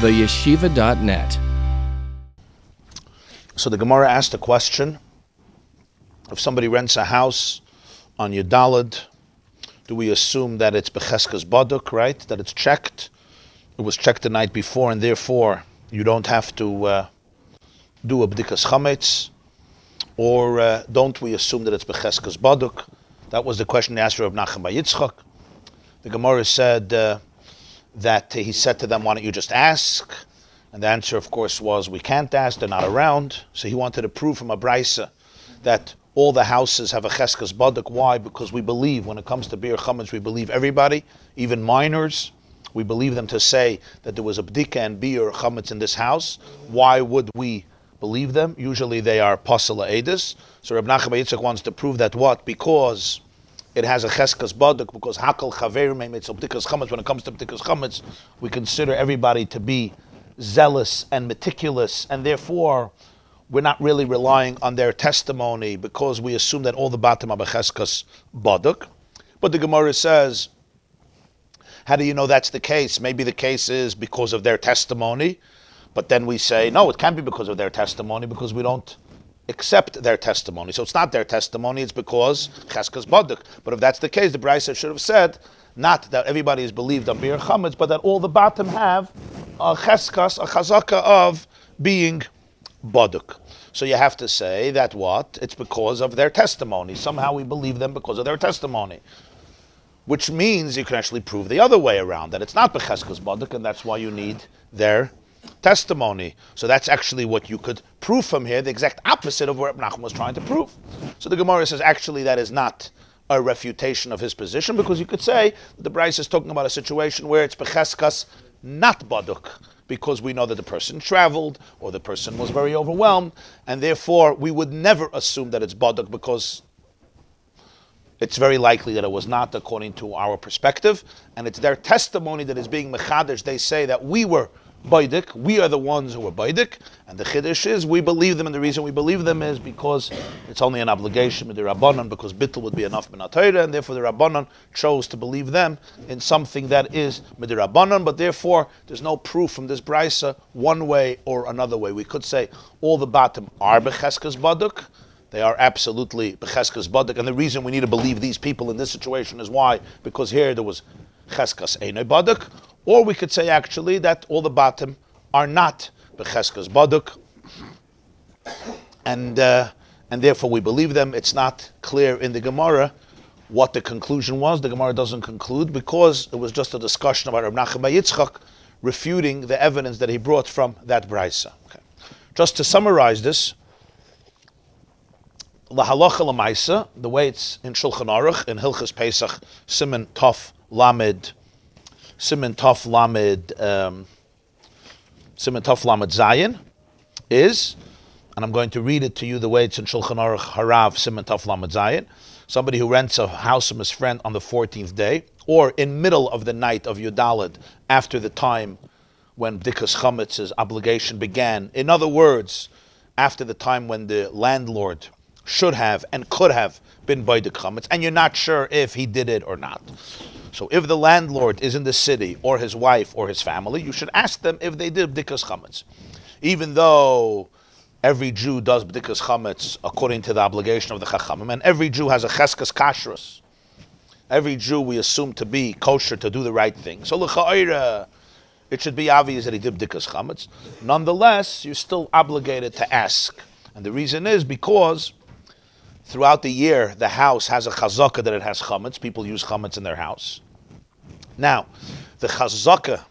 theyeshiva.net. So the Gemarah asked a question. If somebody rents a house on Yudalad, do we assume that it's Becheskas Baduk, right? That it's checked? It was checked the night before, and therefore you don't have to do a B'dikas Chametz? Or don't we assume that it's Becheskas Baduk? That was the question they asked Rabbi Nachman by Yitzchak. The Gemarah said that he said to them, why don't you just ask? And the answer, of course, was, we can't ask, they're not around. So he wanted to prove from a Braisa that all the houses have a Cheskas Baduk. Why? Because we believe, when it comes to Bir Chametz, we believe everybody, even minors. We believe them to say that there was a Bdika and Bir Chametz in this house. Why would we believe them? Usually they are Pasala Edis. So Rabbi Nachman Yitzchak wants to prove that what? Because it has a Cheskas Baduk, because Hakal Chaver Meimitz Bdikas Chametz. When it comes to Bdikas Chametz, we consider everybody to be zealous and meticulous, and therefore we're not really relying on their testimony because we assume that all the Batim are Becheskas Baduk. But the Gemarah says, how do you know that's the case? Maybe the case is because of their testimony, but then we say, no, it can't be because of their testimony because we don't accept their testimony. So it's not their testimony, it's because Cheskas Baduk. But if that's the case, the Braisa should have said, not that everybody is believed on Bir Chametz, but that all the Batim have a Cheskas, a Chazaka of being Baduk. So you have to say that what? It's because of their testimony. Somehow we believe them because of their testimony. Which means you can actually prove the other way around, that it's not Becheskas Baduk, and that's why you need their testimony. So that's actually what you could prove from here, the exact opposite of what Nachman was trying to prove. So the Gemarah says, actually that is not a refutation of his position, because you could say that the Braisa is talking about a situation where it's Becheskas, not Baduk, because we know that the person traveled or the person was very overwhelmed, and therefore we would never assume that it's Baduk, because it's very likely that it was not according to our perspective, and it's their testimony that is being Mechadesh. They say that we were Baidik, we are the ones who were Baidik, and the Chiddush is we believe them, and the reason we believe them is because it's only an obligation with the Rabbanon, because Bittul would be enough Min HaTorah, and therefore the Rabbanon chose to believe them in something that is with the Rabbanon, but therefore there's no proof from this Braisa one way or another way. We could say all the Batim are Becheskas Baduk, they are absolutely Becheskas Baduk, and the reason we need to believe these people in this situation is why? Because here there was Cheskas Einay Baduk. Or we could say actually that all the Batim are not Becheskas Baduk, and therefore we believe them. It's not clear in the Gemarah what the conclusion was. The Gemarah doesn't conclude because it was just a discussion about Rabbi Nachman by Yitzchak refuting the evidence that he brought from that Braisa. Okay. Just to summarize this, Lahalacha Lamaisa, the way it's in Shulchan Aruch, in Hilchas Pesach, Siman Tov Lamed Zayin is, and I'm going to read it to you the way it's in Shulchan Aruch Harav Siman Tov Lamed Zayin. Somebody who rents a house from his friend on the 14th day, or in middle of the night of Yudalad, after the time when B'dikas Chametz's obligation began. In other words, after the time when the landlord should have and could have been B'dikas Chametz, and you're not sure if he did it or not. So if the landlord is in the city, or his wife, or his family, you should ask them if they did B'dikas Chametz. Even though every Jew does B'dikas Chametz according to the obligation of the Chachamim, and every Jew has a Cheskas Kashrus. Every Jew we assume to be kosher, to do the right thing. So l'cha'ira, it should be obvious that he did B'dikas Chametz. Nonetheless, you're still obligated to ask. And the reason is because throughout the year, the house has a chazaka that it has chametz. People use chametz in their house. Now, the chazaka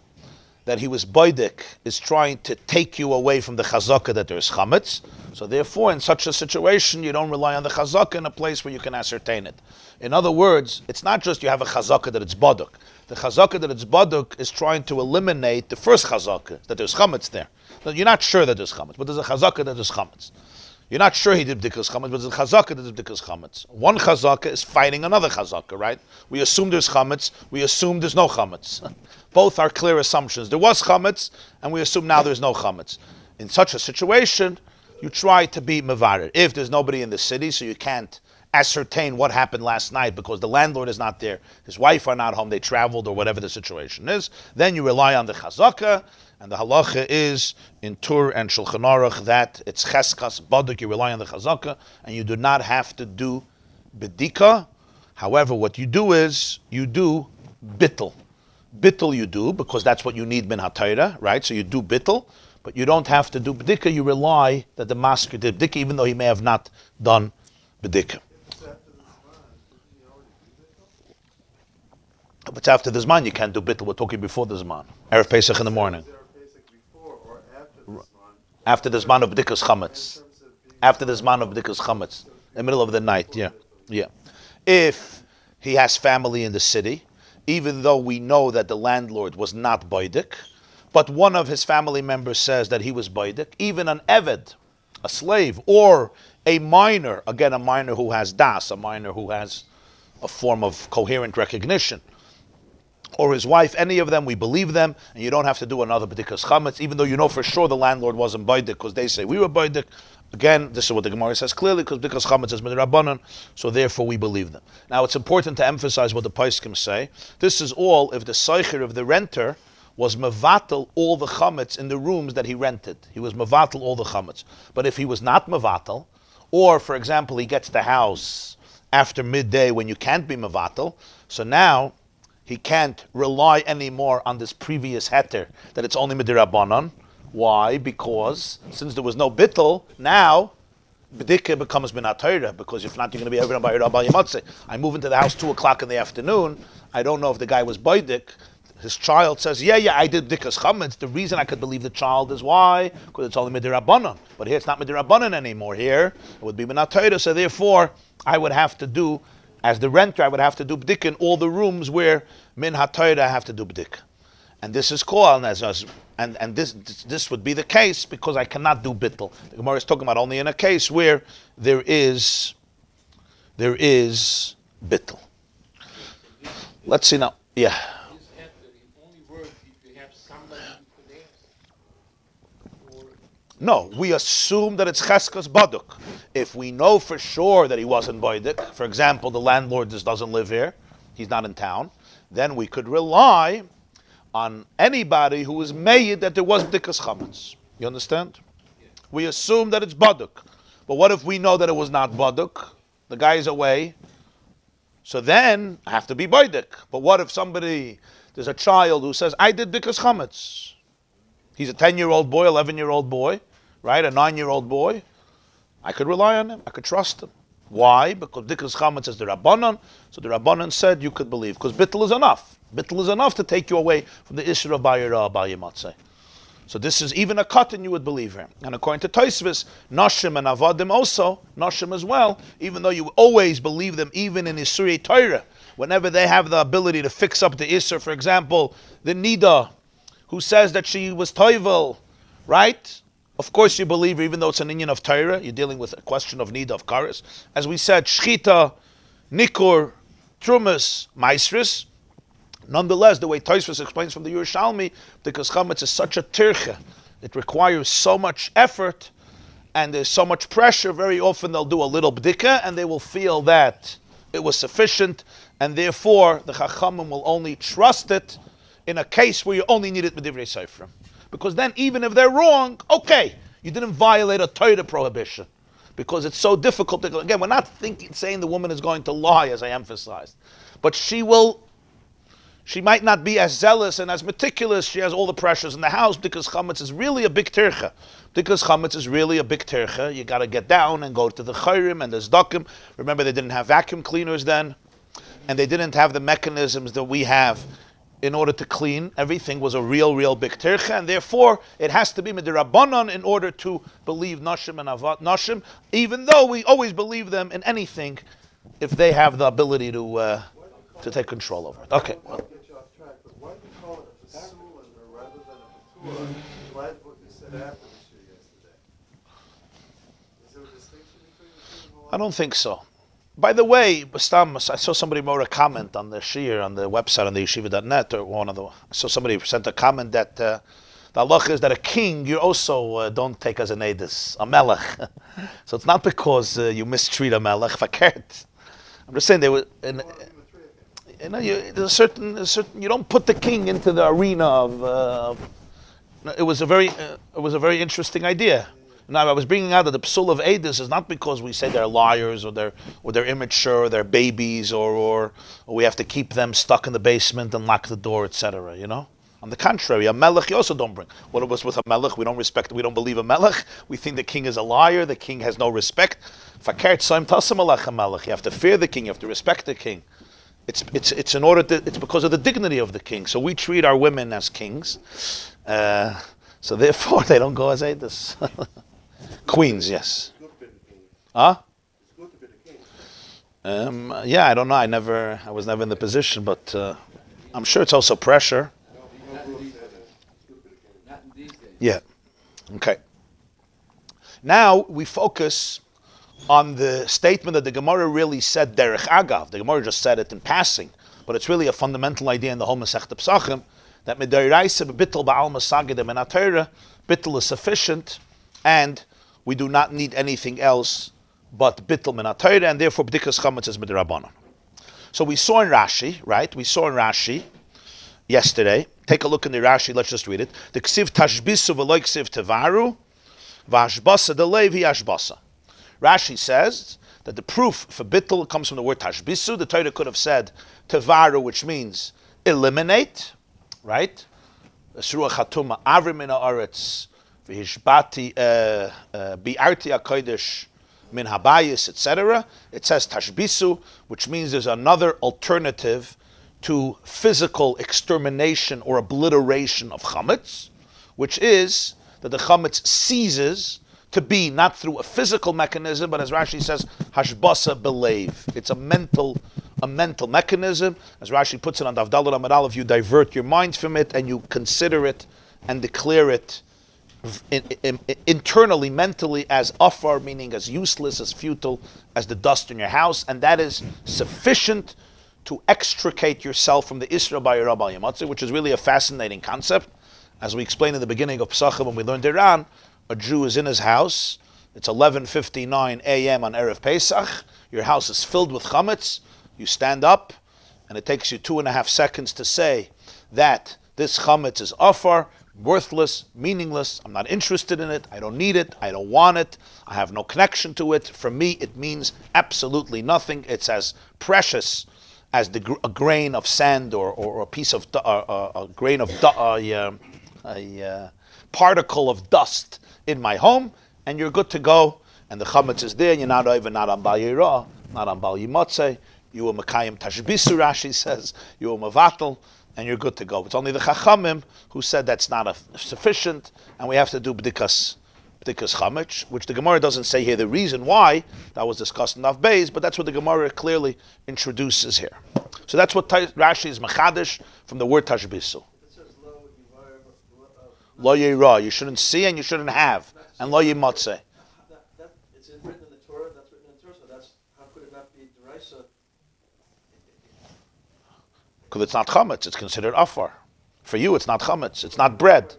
that he was boidik is trying to take you away from the chazaka that there's chametz. So therefore, in such a situation, you don't rely on the chazaka in a place where you can ascertain it. In other words, it's not just you have a chazaka that it's baduk. The chazaka that it's baduk is trying to eliminate the first chazaka, that there's chametz there. Now, you're not sure that there's chametz, but there's a chazaka that there's chametz. You're not sure he did B'dikas Chametz, but there's a Chazaka that did B'dikas Chametz. One Chazaka is fighting another Chazaka, right? We assume there's Chametz, we assume there's no Chametz. Both are clear assumptions. There was Chametz, and we assume now there's no Chametz. In such a situation, you try to be Mevarer. If there's nobody in the city, so you can't ascertain what happened last night because the landlord is not there, his wife are not home, they traveled, or whatever the situation is, then you rely on the Chazaka, And the halacha is in Tur and Shulchan Aruch that it's cheskas baduk, you rely on the chazaka, and you do not have to do bedika. However, what you do is, you do bittel. Bittel you do, because that's what you need min ha-Torah, right? So you do bittel, but you don't have to do bedika. You rely that the masker did bedika, even though he may have not done bedika. If it's after the Zman, you can't do bittul. We're talking before the Zman. Erev Pesach in the morning. After the Zman of B'dikas Chametz. After the Zman of B'dikas Chametz. In the middle of the night, yeah. If he has family in the city, even though we know that the landlord was not Baidik, but one of his family members says that he was Baidik, even an Eved, a slave, or a minor, again a minor who has das, a minor who has a form of coherent recognition, or his wife, any of them, we believe them, and you don't have to do another b'dikas chametz, even though you know for sure the landlord wasn't baidik, because they say we were baidik. Again, this is what the Gemarah says clearly, because b'dikas chametz is midrabanan, so therefore we believe them. Now it's important to emphasize what the Pesachim say. This is all if the seicher of the renter was mevatel all the chametz in the rooms that he rented. He was mevatel all the chametz. But if he was not mevatel, or for example he gets the house after midday when you can't be mevatel, so now he can't rely anymore on this previous heter that it's only midirabanan. Why? Because since there was no bittel, now b'dika becomes min ha-Torah, because if not, you're going to be everyone by Rabbi Yamatzeh. I move into the house 2 o'clock in the afternoon. I don't know if the guy was baidik. His child says, yeah, I did b'dikas chametz. The reason I could believe the child is why? Because it's only midirabanan. But here it's not midirabanan anymore. Here it would be min ha-Torah. So therefore, I would have to do, as the renter, I would have to do b'dik in all the rooms where min ha-Torah I have to do b'dik. And this is called, and this would be the case because I cannot do bittel. The Gemarah is talking about only in a case where there is bittel. Let's see now. Yeah. No, we assume that it's cheskas baduk. If we know for sure that he wasn't baidik, for example, the landlord just doesn't live here, he's not in town, then we could rely on anybody who is made that there was b'dikas chametz. You understand? Yeah. We assume that it's baduk. But what if we know that it was not baduk? The guy is away. So then I have to be baidik. But what if there's a child who says, I did b'dikas chametz. He's a 10-year-old boy, 11-year-old boy, right? A 9-year-old boy. I could rely on him. I could trust him. Why? Because b'dikas chametz is the Rabbanan. So the Rabbanan said you could believe. Because bittul is enough. Bittul is enough to take you away from the issue of Bayirah Matzeh. So this is even a cotton you would believe him. And according to Tosfos, Nashim and Avadim also, Nashim as well, even though you always believe them, even in Isurei Torah, whenever they have the ability to fix up the Isur, for example, the Nida, who says that she was Toivel, right? Of course you believe her, even though it's an inyan of Torah, you're dealing with a question of Nida of Karis. As we said, Shchita, Nikur, Trumas, Maisris. Nonetheless, the way Tosfos explains from the Yerushalmi, because chametz is such a tircha, it requires so much effort, and there's so much pressure. Very often they'll do a little bdika, and they will feel that it was sufficient, and therefore the chachamim will only trust it in a case where you only need it b'divrei seifrim. Because then, even if they're wrong, okay, you didn't violate a Torah prohibition, because it's so difficult. Again, we're not saying the woman is going to lie, as I emphasized, but she might not be as zealous and as meticulous. She has all the pressures in the house because chametz is really a big tircha. Because chametz is really a big tircha, you got to get down and go to the chayrim and the zdakim. Remember, they didn't have vacuum cleaners then, and they didn't have the mechanisms that we have in order to clean. Everything was a real big tircha, and therefore it has to be midirabanan in order to believe nashim and avat nashim, even though we always believe them in anything if they have the ability to take control over it. Okay. Why do you call it a pasulah rather than a patur? Like what you said after the shir yesterday. Is there a distinction between the two? I don't think so. By the way, I saw somebody wrote a comment on the shir on the website on the yeshiva.net, or I saw somebody sent a comment that the halach is that a king you also don't take as an edus, a melech. So it's not because you mistreat a melech, fakert. I'm just saying they were. There's a certain. You don't put the king into the arena of it was a very interesting idea. Now, I was bringing out that the psul of edus is not because we say they're liars or they're immature or they're babies or we have to keep them stuck in the basement and lock the door, etc. You know. On the contrary, a melech you also don't bring. What it was with a melech, we don't respect, we don't believe a melech. We think the king is a liar. The king has no respect. You have to fear the king. You have to respect the king. It's in order to, it's because of the dignity of the king. So we treat our women as kings. So therefore, they don't go as edus. Queens, yes. Huh? Yeah, I don't know. I was never in the position, but I'm sure it's also pressure. Yeah. Okay. Now we focus on the statement that the Gemarah really said derech agav. The Gemarah just said it in passing, but it's really a fundamental idea in the whole Masechta Pesachim that midayraisa bebittel ba'al masagid min haTorah, bittel is sufficient, and we do not need anything else but bittel min haTorah, and therefore b'dikas chametz is midrabanan. So we saw in Rashi, right? We saw in Rashi yesterday. Take a look in the Rashi. Let's just read it. The ksiv tashbisu v'lo ksiv tevaru v'ashbasa delevi ashbasa. Rashi says that the proof for bittul comes from the word tashbisu. The Torah could have said tevaru, which means eliminate, right? Esruach hatuma avrim min haaretz v'hishbati bi'arti hakodesh min habayis, etc. It says tashbisu, which means there's another alternative to physical extermination or obliteration of chametz, which is that the chametz ceases to be not through a physical mechanism, but as Rashi says, hashbasa belev. It's a mental mechanism. As Rashi puts it on Daf Daled Amud Aleph, you divert your mind from it and you consider it and declare it internally, mentally as afar, meaning as useless, as futile, as the dust in your house, and that is sufficient to extricate yourself from the Isra by Rabbi Yamatzah, which is really a fascinating concept. As we explained in the beginning of Pesachim when we learned Iran, a Jew is in his house, it's 11:59 a.m. on Erev Pesach, your house is filled with chametz, you stand up, and it takes you 2.5 seconds to say that this chametz is afar, worthless, meaningless, I'm not interested in it, I don't need it, I don't want it, I have no connection to it. For me, it means absolutely nothing. It's as precious as a grain of sand or a piece of a grain of a particle of dust in my home, and you're good to go. And the chametz is there, and you're not on Bal Yirah, not on Bal Yimotzeh. You were Mekayim Tashbisu, Rashi says. You were Mavatal, and you're good to go. It's only the Chachamim who said that's not sufficient, and we have to do b'dikas chametz, which the Gemarah doesn't say here the reason why. That was discussed in Daf Beis, but that's what the Gemarah clearly introduces here. So that's what Rashi is machadish from the word tashbisu. Lo yirah, you shouldn't see and you shouldn't have, and lo yimatzeh. It's written in the Torah. That's written in the Torah. So that's how could it not be deraisa? Because it's not chametz, it's considered afar. For you, it's not chametz, it's not bread.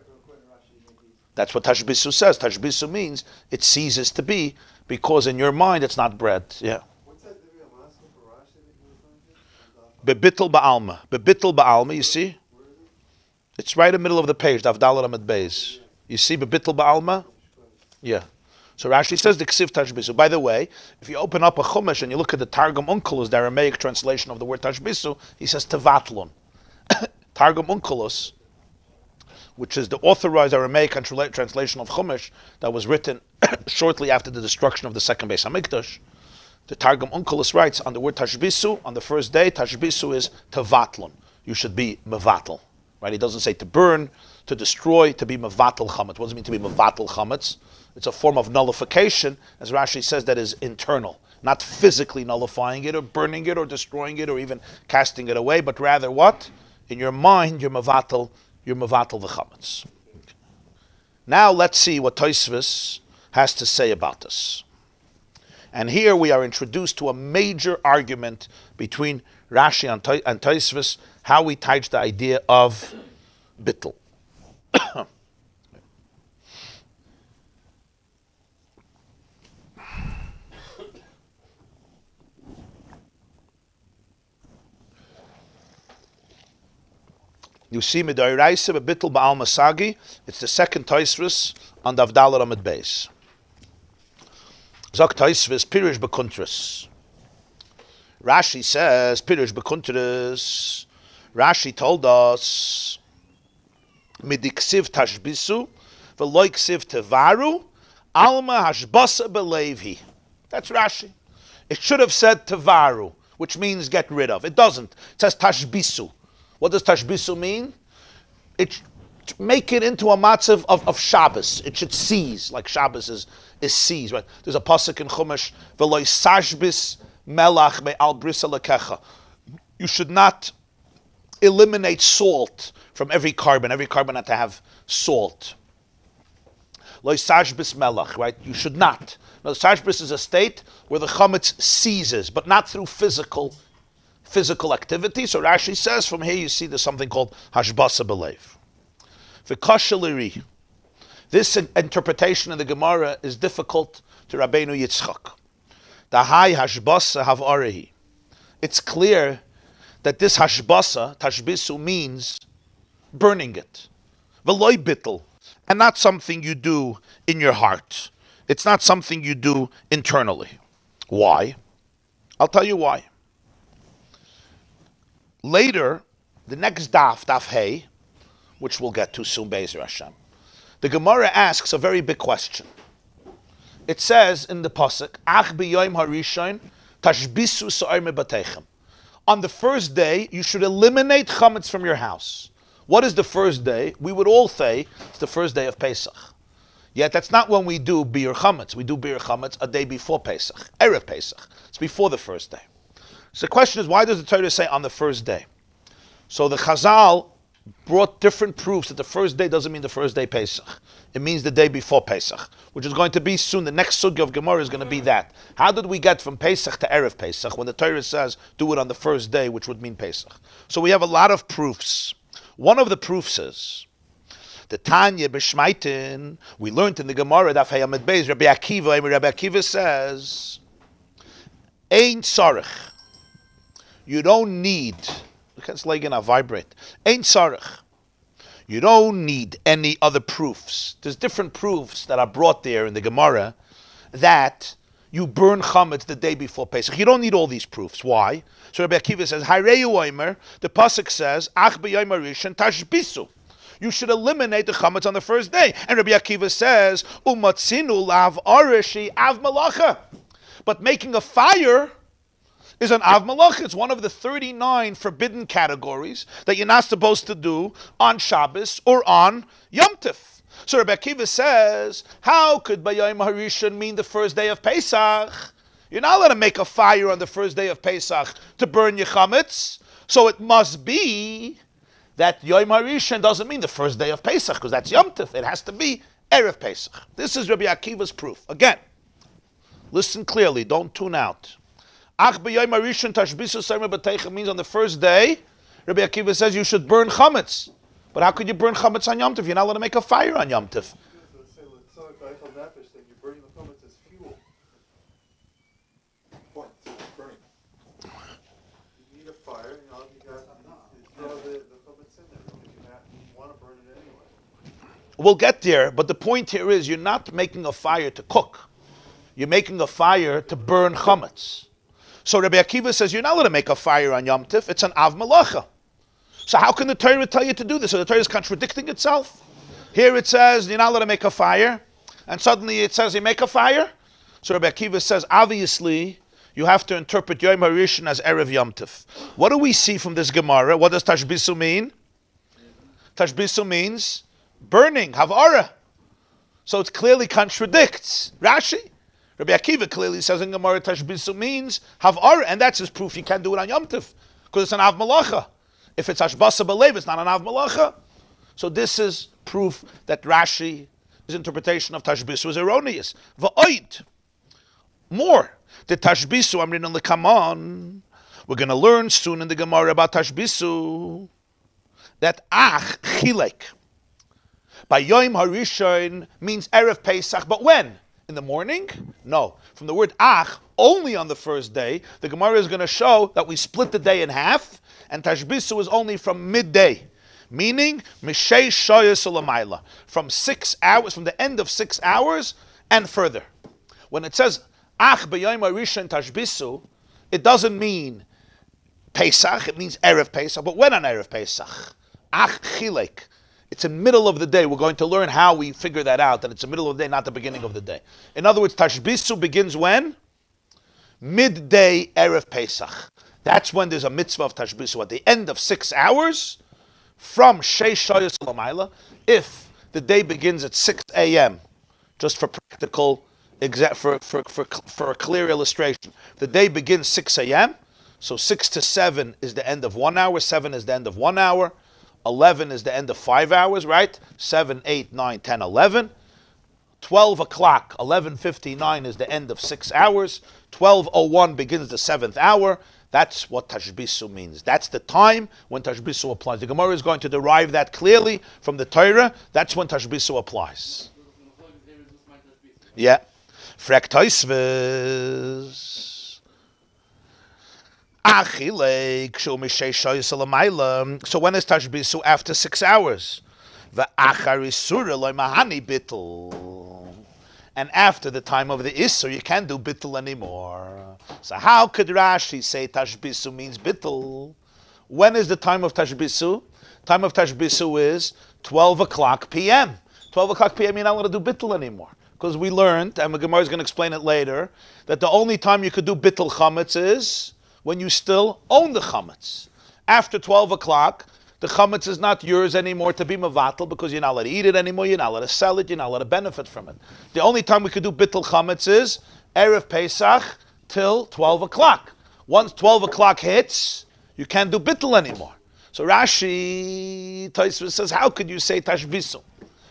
That's what tashbisu says. Tashbisu means it ceases to be because in your mind it's not bread. Yeah. What's that Divya Maska for Rashi that you were talking about? Bebittel ba'alma, you see? It's right in the middle of the page, Daf Daled Amud Beis. You see bebittel ba'alma? Yeah. So Rashi says the ksiv tashbisu. By the way, if you open up a chumash and you look at the Targum Onkelos, the Aramaic translation of the word tashbisu, he says tevatlon. Targum Onkelos, which is the authorized Aramaic translation of Chumash that was written shortly after the destruction of the second Beis Hamikdash. The Targum Onkelos writes on the word tashbisu, on the first day, tashbisu is tevatlon. You should be mevatel. Right? He doesn't say to burn, to destroy, to be mevatel chametz. What does it mean to be mevatel chametz? It's a form of nullification, as Rashi says, that is internal. Not physically nullifying it or burning it or destroying it or even casting it away, but rather what? In your mind, you're mevatel the chametz. Now let's see what Tosfos has to say about this. And here we are introduced to a major argument between Rashi and Tosfos, how we touch the idea of bittul. You see Midoiraisa Bebitul Ba'al Masagi. It's the second Tosfos on the Avdallah Amid Beis. Zok Tosfos Pirush Bekuntris. Rashi says Pirush Bekuntris. Rashi told us Midiksiv Tashbisu Veloiksiv Tevaru Alma Hashbasa Belevi. That's Rashi. It should have said Tevaru, which means get rid of. It doesn't. It says Tashbisu. What does Tashbisu mean? It make it into a matzav of Shabbos. It should seize, like Shabbos is seize, right? There's a pasuk in Chumash, Veloy Sashbis Melach Me'al Brisa Lekecha. You should not eliminate salt from every carbon. Every carbon had to have salt. Loy Sashbis Melach, right? You should not. Now, Sashbis is a state where the chametz seizes, but not through physical activity. So Rashi says from here you see there's something called hashbasa belev. V'kashaliri. This interpretation of the Gemarah is difficult to Rabbeinu Yitzchak. The high hashbasa have arehi. It's clear that this hashbasa, tashbisu, means burning it. V'loy bittel. And not something you do in your heart. It's not something you do internally. Why? I'll tell you why. Later, the next daf Hey, which we'll get to soon, Be'ezer Hashem, the Gemarah asks a very big question. It says in the pasuk, Ach b'yoyim harishon tashbisu sa'ar mebatechem. On the first day, you should eliminate chametz from your house. What is the first day? We would all say it's the first day of Pesach. Yet that's not when we do bir chametz. We do bir chametz a day before Pesach, Erev Pesach. It's before the first day. So the question is, why does the Torah say on the first day? So the Chazal brought different proofs that the first day doesn't mean the first day Pesach. It means the day before Pesach, which is going to be soon. The next sugya of Gemarah is going to be that. How did we get from Pesach to Erev Pesach when the Torah says do it on the first day, which would mean Pesach? So we have a lot of proofs. One of the proofs is the Tanya B'Shmaitin. We learned in the Gemarah Daf Hayamid Beis. Rabbi Akiva says, Ein Tzarech. You don't need. It's like in a vibrate. Ein Tzarech. You don't need any other proofs. There's different proofs that are brought there in the Gemarah that you burn chametz the day before Pesach. You don't need all these proofs. Why? So Rabbi Akiva says, Hareyu Oimer, the pasuk says, Ach b'yom harishon tashbisu. You should eliminate the chametz on the first day. And Rabbi Akiva says, Umatzinu lav arishi av malacha. But making a fire is an av malacha. It's one of the 39 forbidden categories that you're not supposed to do on Shabbos or on Yom Tov. So Rabbi Akiva says, how could B'yom harishon mean the first day of Pesach? You're not allowed to make a fire on the first day of Pesach to burn your chametz. So it must be that Yom HaRishon doesn't mean the first day of Pesach, because that's Yom Tov. It has to be Erev Pesach. This is Rabbi Akiva's proof. Again, listen clearly, don't tune out. Ach b'Yom HaRishon tashbisu sa'ar mebatechem means on the first day, Rabbi Akiva says you should burn chametz. But how could you burn chametz on Yom Tov? You're not allowed to make a fire on Yom Tov. We'll get there, but the point here is you're not making a fire to cook. You're making a fire to burn chametz. So Rabbi Akiva says you're not allowed to make a fire on Yom Tov. It's an av malacha. So how can the Torah tell you to do this? So the Torah is contradicting itself. Here it says you're not allowed to make a fire, and suddenly it says you make a fire. So Rabbi Akiva says obviously you have to interpret Yom HaRishon as Erev Yom Tov. What do we see from this Gemarah? What does tashbisu mean? Tashbisu means burning, havara. So it clearly contradicts Rashi. Rabbi Akiva clearly says in Gemarah tashbisu means havara, and that's his proof you can't do it on Yom Tov, because it's an av malacha. If it's hashbasa belev, it's not an av malacha. So this is proof that Rashi's interpretation of tashbisu is erroneous. Va'oid. More. The tashbisu, amrin l'kaman. We're going to learn soon in the Gemarah about tashbisu that ach chilek by Yom HaRishon means Erev Pesach, but when? In the morning? No. From the word ach, only on the first day, the Gemarah is going to show that we split the day in half, and tashbisu is only from midday. Meaning, Mishei Shoyes Ulamayla. From 6 hours, from the end of 6 hours and further. When it says, Ach b'yom harishon tashbisu, it doesn't mean Pesach, it means Erev Pesach. But when on Erev Pesach? Ach chilek. It's in the middle of the day. We're going to learn how we figure that out, that it's the middle of the day, not the beginning of the day. In other words, Tashbisu begins when? Midday Erev Pesach. That's when there's a mitzvah of Tashbisu. At the end of 6 hours, from Sheish Shoyes L'mayla, if the day begins at 6 a.m., just for practical, for a clear illustration, the day begins 6 a.m., so 6 to 7 is the end of 1 hour, 7 is the end of 1 hour, 11 is the end of 5 hours, right? 7, 8, 9, 10, 11. 12 o'clock, 11:59 is the end of 6 hours. 12:01 begins the 7th hour. That's what Tashbisu means. That's the time when Tashbisu applies. The Gemarah is going to derive that clearly from the Torah. That's when Tashbisu applies. Yeah. Frek Toisves. So when is Tashbisu? After 6 hours. And after the time of the Isser, you can't do bittul anymore. So how could Rashi say Tashbisu means bittul? When is the time of Tashbisu? Time of Tashbisu is 12 o'clock p.m. 12 o'clock p.m. you're not allowed to do bittul anymore. Because we learned, and the Gemarah is going to explain it later, that the only time you could do bittul chametz is when you still own the chametz. After 12 o'clock, the chametz is not yours anymore to be mevatel because you're not allowed to eat it anymore, you're not allowed to sell it, you're not allowed to benefit from it. The only time we could do bittul chametz is Erev Pesach till 12 o'clock. Once 12 o'clock hits, you can't do bittul anymore. So Rashi Tosfos says, how could you say tashbisu?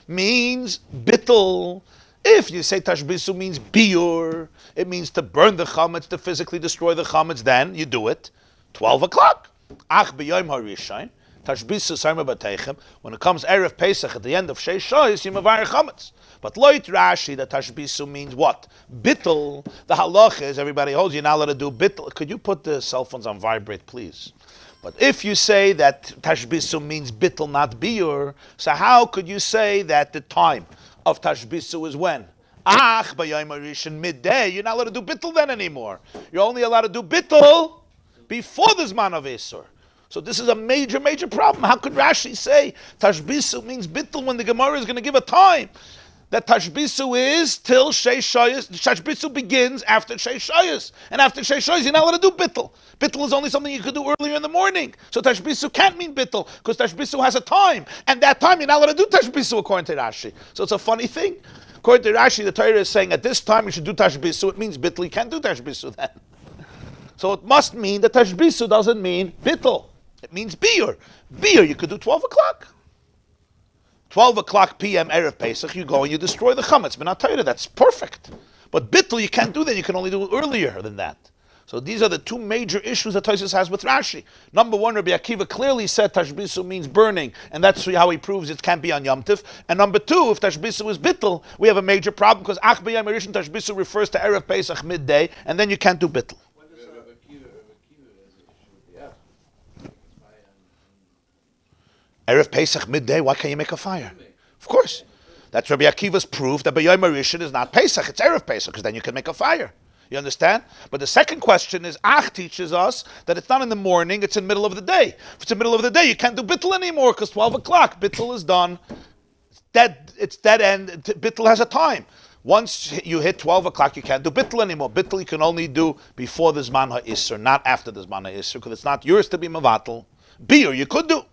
Means bittul. If you say Tashbisu means biur, it means to burn the chametz, to physically destroy the chametz, then you do it 12 o'clock. Ach b'yom harishon, Tashbisu sarma b'teichem, when it comes Erev Pesach at the end of Sheish Shoyes, you mevar chametz. But loit Rashi, that Tashbisu means what? Bittul. The halach is, everybody holds, you're not allowed to do bittul. Could you put the cell phones on vibrate, please? But if you say that Tashbisu means bittul, not biur, so how could you say that the time of Tashbisu is when? Ach, b'yom harishon, midday. You're not allowed to do bittul then anymore. You're only allowed to do bittul before the Zman of Isur. So this is a major, major problem. How could Rashi say Tashbisu means bittul when the Gemarah is going to give a time? That Tashbisu is till Sheish Shoyes. Tashbisu begins after Sheish Shoyes. And after Sheish Shoyes, you're not allowed to do bittul. Bittul is only something you could do earlier in the morning. So Tashbisu can't mean bittul, because Tashbisu has a time. And that time, you're not allowed to do Tashbisu according to Rashi. So it's a funny thing. According to Rashi, the Torah is saying at this time you should do Tashbisu. It means bittul. You can't do Tashbisu then. So it must mean that Tashbisu doesn't mean bittul. It means biur. Biur, you could do 12 o'clock. 12 o'clock p.m. Erev Pesach, you go and you destroy the chametz. But not Torah, that's perfect. But bittul, you can't do that. You can only do it earlier than that. So these are the two major issues that Tosfos has with Rashi. Number one, Rabbi Akiva clearly said Tashbisu means burning, and that's how he proves it can't be on Yom Tiv. And number two, if Tashbisu is bittul, we have a major problem because Ach b'yom harishon Tashbisu refers to Erev Pesach midday, and then you can't do bittul. Erev Pesach midday, why can't you make a fire? Of course. That's Rabbi Akiva's proof that b'yom harishon is not Pesach, it's Erev Pesach, because then you can make a fire. You understand? But the second question is, Ach teaches us that it's not in the morning, it's in the middle of the day. If it's in the middle of the day, you can't do bittul anymore, because 12 o'clock, bittul is done. It's dead end, bittul has a time. Once you hit 12 o'clock, you can't do bittul anymore. Bittul you can only do before the Zman HaIsser, not after the Zman HaIsser, because it's not yours to be mevatel. Biur, you could do.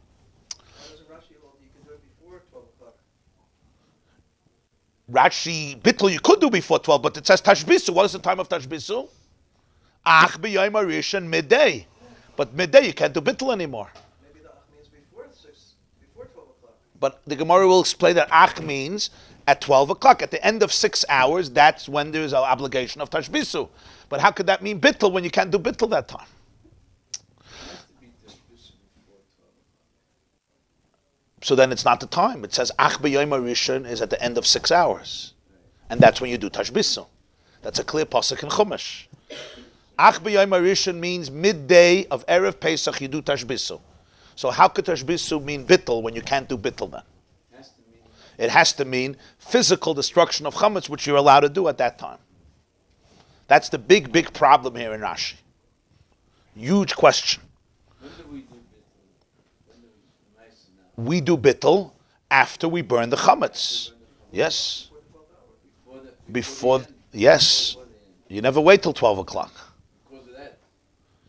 Rashi, bittul you could do before 12, but it says Tashbisu. What is the time of Tashbisu? Ach b'yom harishon midday. But midday you can't do bittul anymore. Maybe the ach means before 12 o'clock. But the Gemarah will explain that ach means at 12 o'clock. At the end of 6 hours, that's when there's an obligation of Tashbisu. But how could that mean bittul when you can't do bittul that time? So then it's not the time. It says Ach b'yom harishon is at the end of 6 hours. And that's when you do Tashbisu. That's a clear pasuk in Chumash. Ach b'yom harishon means midday of Erev Pesach you do Tashbisu. So how could tashbisu mean bittul when you can't do bittul then? It has to mean physical destruction of chametz, which you're allowed to do at that time. That's the big, big problem here in Rashi. Huge question. When do we do bittul? We do bittul after we burn the chametz. Yes. Before, yes. You never wait till 12 o'clock. Because of that.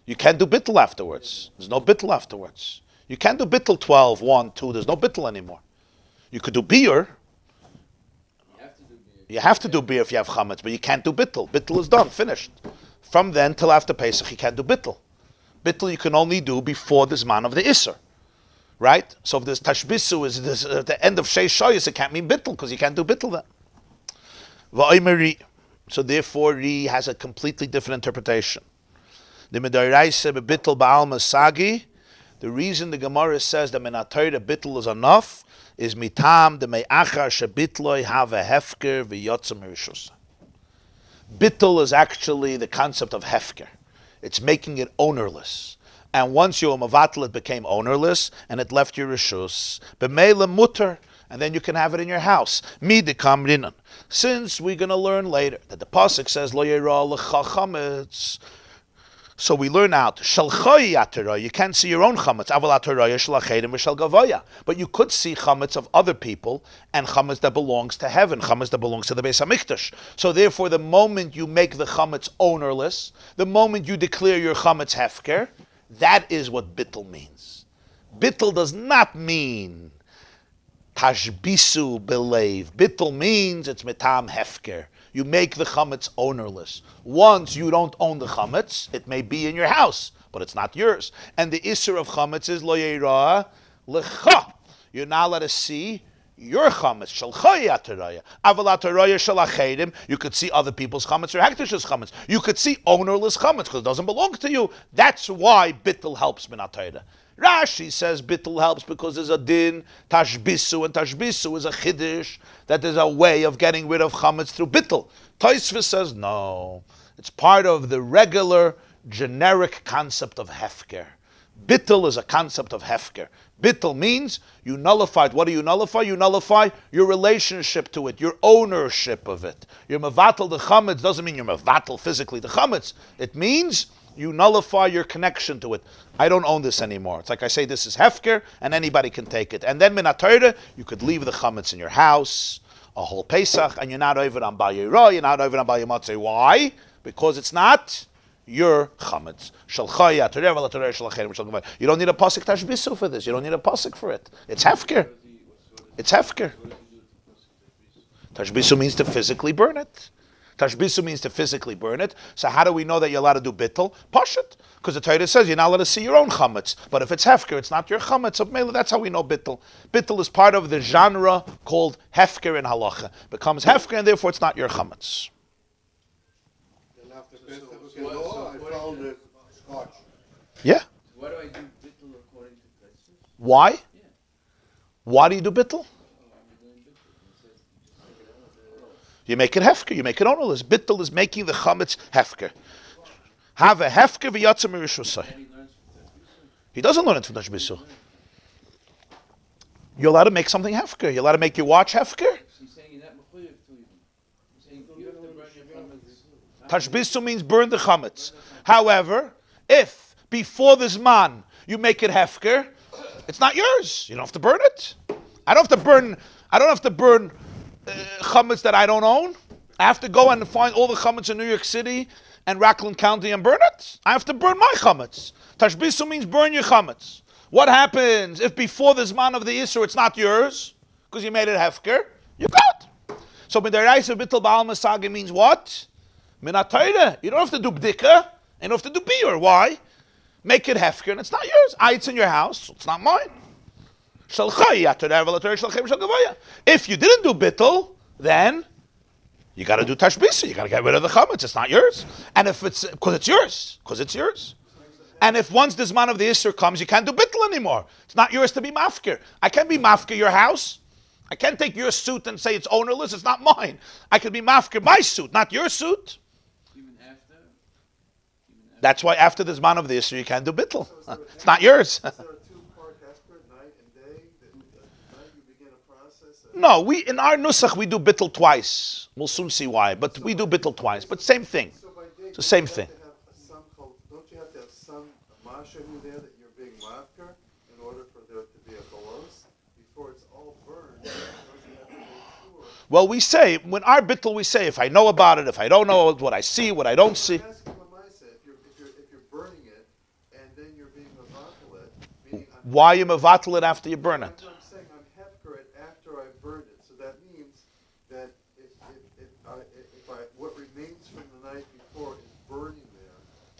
You can't do bittul afterwards. There's no bittul afterwards. You can't do bittul 12, 1, 2. There's no bittul anymore. You could do beer. You have to do beer if you have chametz, but you can't do bittul. Bittul is done, finished. From then till after Pesach, you can't do bittul. Bittul you can only do before the zman of the Isser. Right? So if this tashbisu is this, at the end of Sheish Shoyos, it can't mean bittul, because you can't do bittul then. Va'oimeri. So therefore, Ri has a completely different interpretation. The Medairaisa bittul ba'al masagi. The reason the Gemarah says that menatayr bittul is enough is mitam the me'achar shebitloi have a hefker v'yotzem rishus. Bittul is actually the concept of hefker. It's making it ownerless. And once you mavatal, it became ownerless, and it left your rishus. B'meila mutter, and then you can have it in your house. Midikam rinan. Since we're going to learn later that the pasuk says lo yera lecha chametz, so we learn out shalchoi atera. You can't see your own chametz. Aval atera shalacheidim v'shal gavoya. But you could see chametz of other people and chametz that belongs to heaven, chametz that belongs to the Beis Hamikdash. So therefore, the moment you make the chametz ownerless, the moment you declare your chametz hefker, that is what bittul means. Bittul does not mean tashbisu belev. Bittul means it's mitam hefker. You make the chametz ownerless. Once you don't own the chametz, it may be in your house, but it's not yours. And the isser of chametz is lo yera lecha. You're not allowed to see your chametz. Shalchai ataraya. Aval ataraya shalachedim. You could see other people's chametz or haktish's chametz. You could see ownerless chametz because it doesn't belong to you. That's why bittul helps min atayra. Rashi says bittul helps because there's a din, tashbisu, and tashbisu is a chiddush, that there's a way of getting rid of chametz through bittul. Tosfos says no. It's part of the regular, generic concept of hefker. Bittul is a concept of hefker. Bittul means you nullified. What do you nullify? You nullify your relationship to it, your ownership of it. You're mevatel the chametz doesn't mean you're mevatel physically the chametz. It means you nullify your connection to it. I don't own this anymore. It's like I say, this is hefker, and anybody can take it. And then minatayra, you could leave the chametz in your house, a whole Pesach, and you're not over on Bayira, you're not over on Bayimatzeh. Why? Because it's not your chametz. You don't need a pasuk tashbisu for this. You don't need a pasuk for it. It's hefker. It's hefker. Tashbisu means to physically burn it. Tashbisu means to physically burn it. So how do we know that you're allowed to do bittul? Pashut. Because the Torah says you're not allowed to see your own chametz. But if it's hefker, it's not your chametz. So that's how we know bittul. Bittul is part of the genre called hefker in halacha. Becomes hefker and therefore it's not your chametz. Yeah. Why do I do bittul according to Pesach? Why? Yeah. Why do you do bittul? You make it hefker. You make it ownerless. Bittul is making the chametz hefker. Have a hefker v'yatzem rishusay. He doesn't learn it from tashbisu. You're allowed to make something hefker. You're allowed to make your watch hefker. He's saying you're not mechuyev to even. He's saying you have to burn your chametz. Tashbisu means burn the chametz. However, if before this man you make it hefker, it's not yours. You don't have to burn it. I don't have to burn chametz that I don't own. I have to go and find all the chametz in New York City and Rockland County and burn it. I have to burn my chametz. Tashbisu means burn your chametz. What happens if before the zman of the Isser it's not yours because you made it hefker? You got. So midaraisa bittul ba'al masagi means what? Minatayra. You don't have to do bdika. You don't have to do biur. Why? Make it hefker and it's not yours. It's in your house. So it's not mine. If you didn't do bittul, then you got to do tashbisa. You got to get rid of the chametz. It's not yours. And if it's because it's yours. And if once this man of the Isser comes, you can't do bittul anymore. It's not yours to be mafker. I can't be mafker your house. I can't take your suit and say it's ownerless. It's not mine. I could be mafker my suit, not your suit. Even after? That's why after this man of the Isser, you can't do bittul. It's not yours. Is there a two-part No, we in our nusach we do bittul twice. We'll soon see why, but we do bittul twice. But same thing. So by day, It's the same thing. Don't you have to have some mashahu there that you're being mafker in order for there to be a balos before it's all burned? Don't you have to make sure? Well, we say when our bittul, we say if I know about it, if I don't know what I see, what I don't see. I'm asking Lamaisa, if you're burning it and then you're being mavatal it, meaning Why you mevatel it after you burn it? I'm saying I'm hefker it after I burned it. So that means that if what remains from the night before is burning there,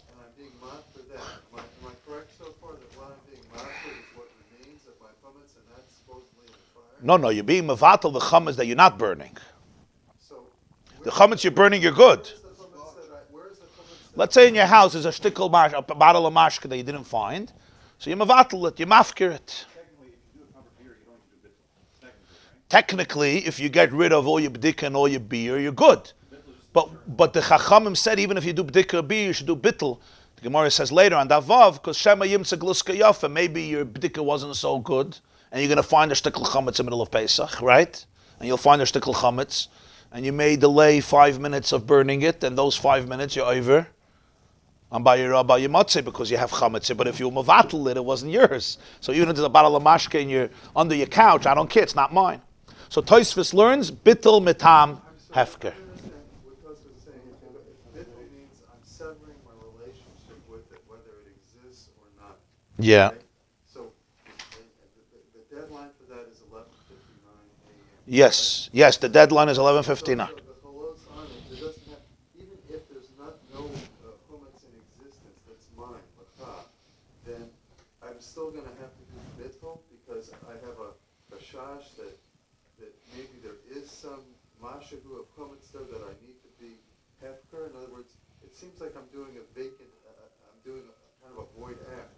and I'm being mad for that, am I correct so far that what I'm being mad for is what remains of my chametz, and that's supposedly in the fire? No, you're being mevatel the chametz that you're not burning. So The chametz you're burning, you're good. where is the chametz? Let's say in your house there's a bottle of mashka that you didn't find, so you mevatel it, you mafkir it. Technically, if you get rid of all your b'dika and all your beer, you're good. But the Chachamim said even if you do b'dika or beer, you should do bittul. The Gemarah says later on Davav, because Shema Yimtza Gluska Yafa, maybe your b'dika wasn't so good, and you're going to find a shtickl chametz in the middle of Pesach, right? And you'll find a shtickl chametz, and you may delay 5 minutes of burning it, and those 5 minutes you're over. And by your matzeh because you have chametz. But if you mavatel it wasn't yours. So even if there's a bottle of mashke and you're under your couch, I don't care, it's not mine. So Tosfos learns bittul mitam hefker. What Tosfos is saying, if bittul means I'm severing my relationship with it, whether it exists or not. Yeah. Right? So the deadline for that is 11:59 a.m. Yes. The deadline is 11:59. So the halos on it, there doesn't have, even if there's no chametz in existence that's mine, then I'm still going to have to do bittul because I have a shash that maybe there is some mashahu of chametz there that I need to be hefker. In other words, it seems like I'm doing a vacant, I'm doing a kind of a void act.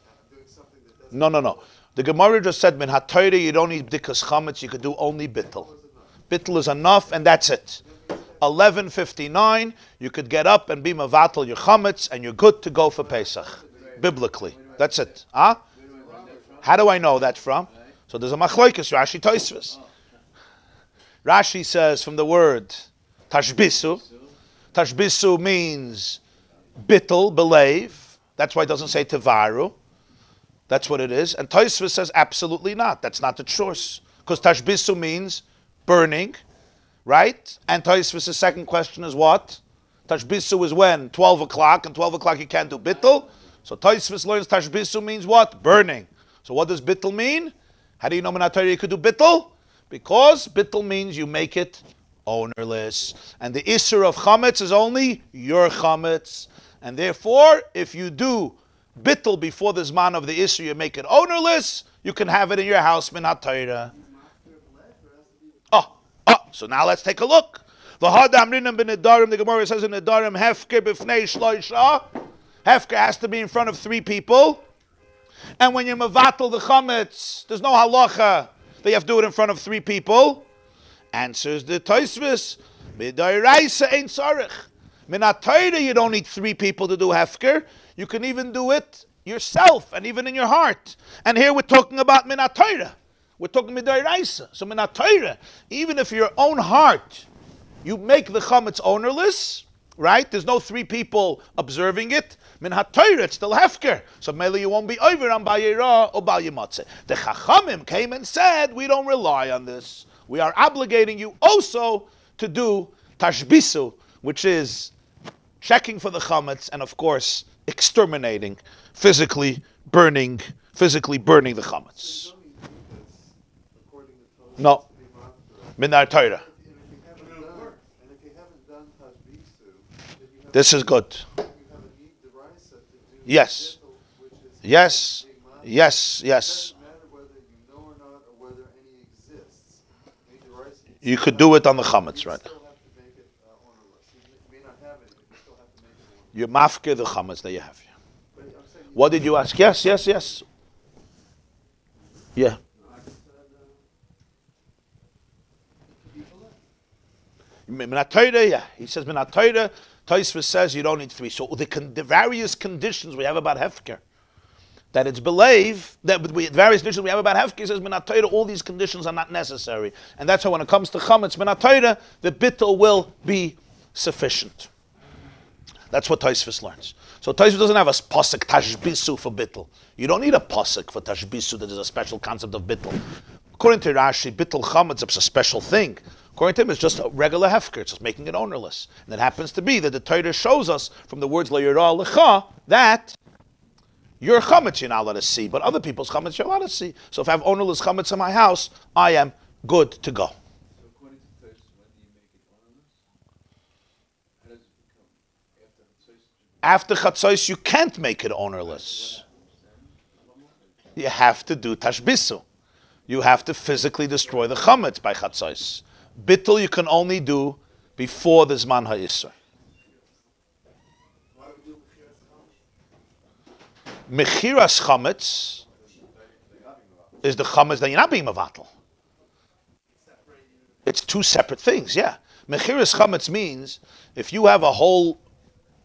I'm doing something that doesn't. No. The Gemarah just said min hatayre you don't need b'dikas chametz, you could do only bittul. Bittul is enough, and that's it. 11:59, you could get up and be mavatal your chametz, and you're good to go for Pesach. Biblically, that's it. Huh? How do I know that from? So there's a machlokes Rashi Tosfos. Rashi says from the word tashbisu. Tashbisu means bittul, believe. That's why it doesn't say tevaru. That's what it is. And Tosfos says absolutely not. That's not the source. Because tashbisu means burning, right? And Tosfos' second question is what? Tashbisu is when? 12 o'clock, and 12 o'clock you can't do bittul. So Tosfos learns tashbisu means what? Burning. So what does bittul mean? How do you know Minatari you could do bittul? Because bittul means you make it ownerless. And the isser of chametz is only your chametz. And therefore, if you do bittul before the zman of the isser, you make it ownerless, you can have it in your house, Minatari. So now let's take a look. The Gemara says in Nedarim, Hefker b'fnei shloisha. Hefker has to be in front of 3 people. And when you mevatel the chametz, there's no halacha that you have to do it in front of 3 people. Answers the Tosfos, Midairaisa ain't sarich. Minatayra, you don't need 3 people to do hefker. You can even do it yourself and even in your heart. And here we're talking about Minatayra. We're talking Midairaisa. So Minatayra, even if your own heart, you make the chametz ownerless, right? There's no 3 people observing it. Min ha-Torah, it's still hefker. So maybe you won't be over on Bayira or Bayimatze. The Chachamim came and said, we don't rely on this. We are obligating you also to do tashbisu, which is checking for the chametz and, of course, exterminating, physically burning the chametz. No. Min ha-Torah. This is good. Yes. Yes. You could do it on the chametz, right? You mafke the chametz that you have. What did you ask? Yes. Yeah. Yeah. He says Tosfos says you don't need 3. So the various conditions we have about hefker. that it's believe that with various conditions we have about hefker, says minatayra, all these conditions are not necessary, and that's how when it comes to chametz minatayra, the bittul will be sufficient. That's what Tosfos learns. So Tosfos doesn't have a pasuk tashbisu for bittul. You don't need a pasuk for tashbisu. That is a special concept of bittul. According to Rashi, bittul chametz is a special thing. According to him, it's just a regular hefker. It's just making it ownerless. And it happens to be that the Torah shows us from the words la yirah lecha that your chametz you're not allowed to see, but other people's chametz you're allowed to see. So if I have ownerless chametz in my house, I am good to go. So according to Tosfos, when do you make it ownerless? How does it become after Chatzos? After chatzos, you can't make it ownerless. You have to do tashbisu. You have to physically destroy the chametz by chatzos. Bittul you can only do before the zman ha'isur. Mechiras chametz is the chametz that you're not being mavatal. It's two separate things, yeah. Mechiras chametz means if you have a whole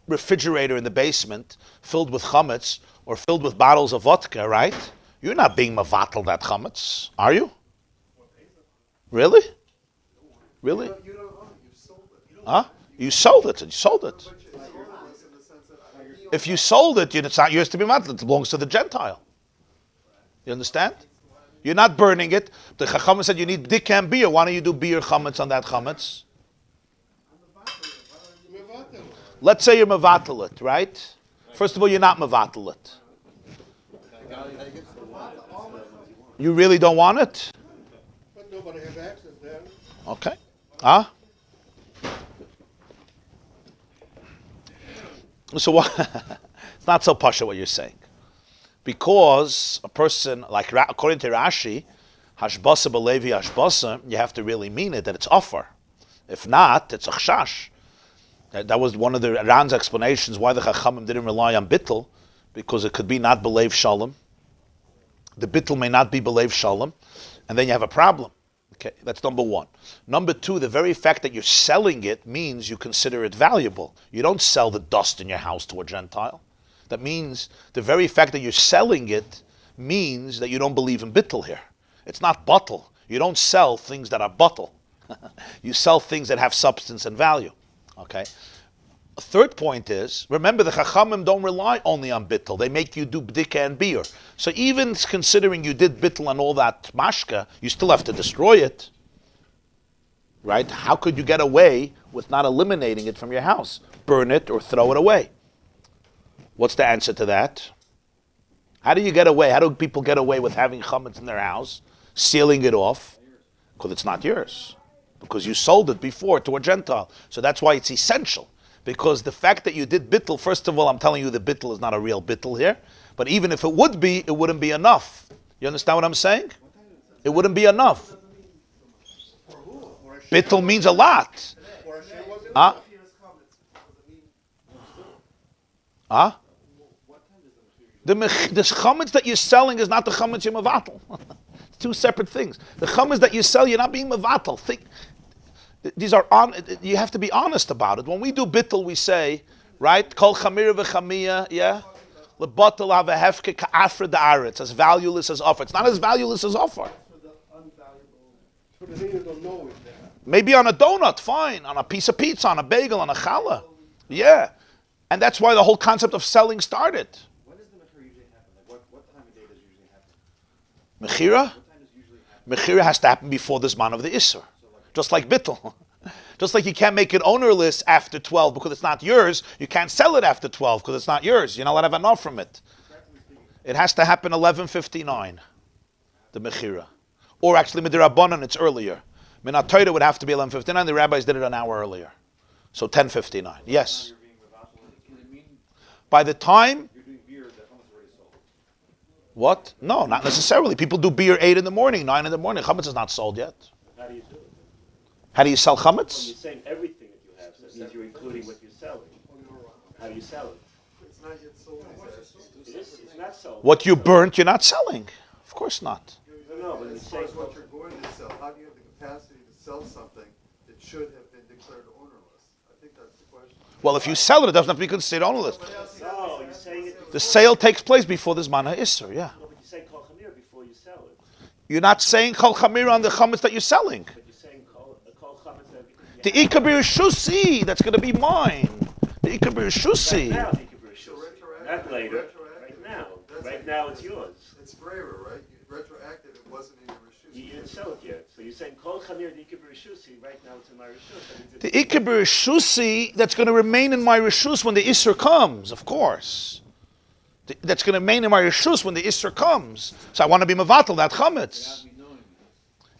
refrigerator in the basement filled with chametz or filled with bottles of vodka, right? You're not being mavatal that chametz, are you? Really? Really? You don't own it, you sold it. Huh? You sold it. You sold it. But it's ownerless in the sense that If you sold it, it's not yours to be mavatal. It belongs to the Gentile. You understand? You're not burning it. The Chacham said you need dik and beer. Why don't you do beer chametz on that chametz? Let's say you're mavatal it, right? First of all, you're not mavatal it. You really don't want it? But nobody has access there. Okay. Huh? So what? It's not so pasha what you're saying. Because a person, like according to Rashi, hashbasa b'levi hashbasa, you have to really mean it, that it's offer. If not, it's a chshash. That was one of the Ran's explanations why the Chachamim didn't rely on bittul, because it could be not b'leiv shalom. The bittul may not be b'leiv shalom, and then you have a problem. Okay, that's number one. Number two, the very fact that you're selling it means you consider it valuable. You don't sell the dust in your house to a Gentile. That means the very fact that you're selling it means that you don't believe in bittul here. It's not bottle. You don't sell things that are bottle. You sell things that have substance and value. Okay. A third point is, remember the Chachamim don't rely only on bittul. They make you do bdika and beer. So even considering you did bittul and all that mashka, you still have to destroy it. Right? How could you get away with not eliminating it from your house? Burn it or throw it away. What's the answer to that? How do you get away? How do people get away with having chametz in their house, sealing it off? Because it's not yours. Because you sold it before to a Gentile. So that's why it's essential. Because the fact that you did bittul, first of all, I'm telling you the bittul is not a real bittul here. But even if it would be, it wouldn't be enough. You understand what I'm saying? It wouldn't be enough. Bittul means a lot. Huh? Huh? The chametz that you're selling is not the chametz you're mevatel. It's two separate things. The chametz that you sell, you're not being mevatel. These are you have to be honest about it. When we do bittul, we say, right? Kol chamir v'chamiyah, yeah? Lebatel have a hefke ka'afra da'aretz, as valueless as offer. It's not as valueless as offer. Maybe on a donut, fine. On a piece of pizza, on a bagel, on a challah. Yeah. And that's why the whole concept of selling started. When does the mechira usually happen? Like what time of day does it usually happen? Mechira? Mechira has to happen before the zman of the Isser. Just like bittul. Just like you can't make it ownerless after 12 because it's not yours, you can't sell it after 12 because it's not yours. You're not allowed to have enough from it. It has to happen 11:59, the mechira. Or actually, midirabanan, it's earlier. Minat Torah would have to be 11:59. The rabbis did it an hour earlier. So 10:59. Yes. By the time... What? No, not necessarily. People do beer 8 in the morning, 9 in the morning. Chametz is not sold yet. How do you do it? How do you sell chametz? You're saying everything that you have, so that means you're including what you're selling. How do you sell it? It's not yet sold. It's not sold. What you burnt, you're not selling. Of course not. No, but As it's far saying as what you're going to sell, how do you have the capacity to sell something that should have been declared ownerless? I think that's the question. Well, if you sell it, it doesn't have to be considered ownerless. No, you're saying it. The sale takes place before there's mana isser, yeah. No, but you say kol chamir before you sell it. You're not saying kol chamir on the chametz that you're selling. But you're saying kol chametz that The ikabir shusi, that's going to be mine. The ikabir shusi. right now, the Kippur is So Shus. retroactive. Not later. Retroactive. Right now. That's Right like- now it's yours. It's Brera, right? Retroactive, it wasn't in your Rishus. You didn't sell it yet. So you're saying kol chamir the Kippur is Shusi. Right now it's in my Rishus. The ikabir shusi, that's going to remain in my rishus when the isser comes, of course. That's going to remain in my rishus when the isser comes. So I want to be mevatel that chametz. Without me knowing it.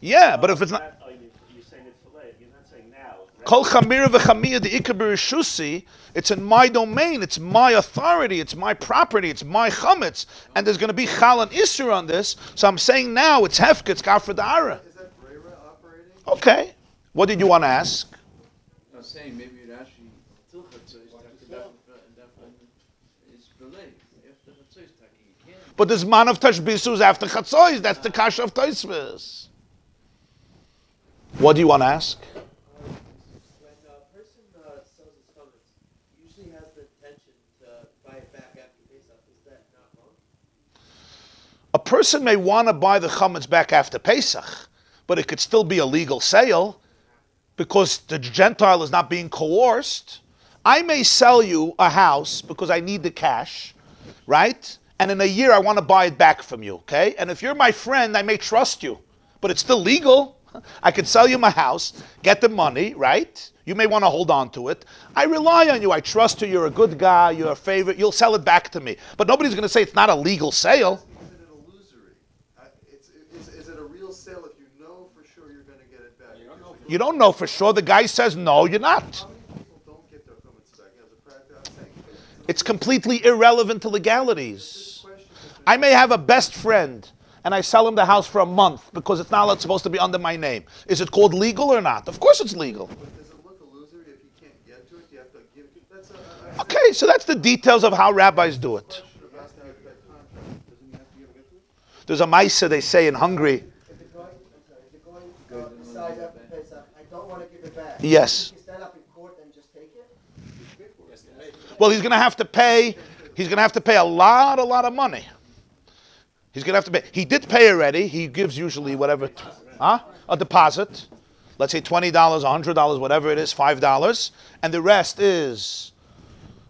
Yeah, but if it's not Oh, you're saying it for later. You're not saying now. kol chamir v'chamiyah, the ikabir shusi, it's in my domain, it's my authority, it's my property, it's my chametz, and there's going to be chal and isser on this. So I'm saying now it's hefka, it's kafir da'ara. Is that Brera operating? Okay. What did you want to ask? I'm saying maybe it actually till Chatzos it's delayed. After Chatzos you can't. But there's man of tashbisus after chatzois. That's the kasha of Tosfos. What do you want to ask? When a person sells his chametz, he usually has the intention to buy it back after Pesach. Is that not wrong? A person may want to buy the chametz back after Pesach, but it could still be a legal sale because the Gentile is not being coerced. I may sell you a house because I need the cash, right? And in a year I want to buy it back from you, okay? And if you're my friend, I may trust you, but it's still legal. I could sell you my house, get the money, right? You may want to hold on to it. I rely on you. I trust you. You're a good guy. You're a favorite. You'll sell it back to me. But nobody's going to say it's not a legal sale. Is it an illusory? Is it a real sale if you know for sure you're going to get it back? You don't know for sure. The guy says, no, you're not. How many people don't get their chametz back? As a practice, I'm saying. It's completely irrelevant to legalities. I may have a best friend and I sell him the house for a month because it's not supposed to be under my name. Is it called legal or not? Of course it's legal. But does it look illusory if you can't get to it? You have to give. That's a. Okay, so that's the details of how rabbis do it. Question about that contract. Doesn't he have to give it to? There's a maisa they say in Hungary. If the going decides after Pesach, I don't want to give it back. Yes. You can stand up in court and just take it? Well, he's going to have to pay. He's going to have to pay a lot of money. He's going to have to pay. He did pay already. He gives usually whatever, a deposit. Let's say $20, $100, whatever it is, $5, and the rest is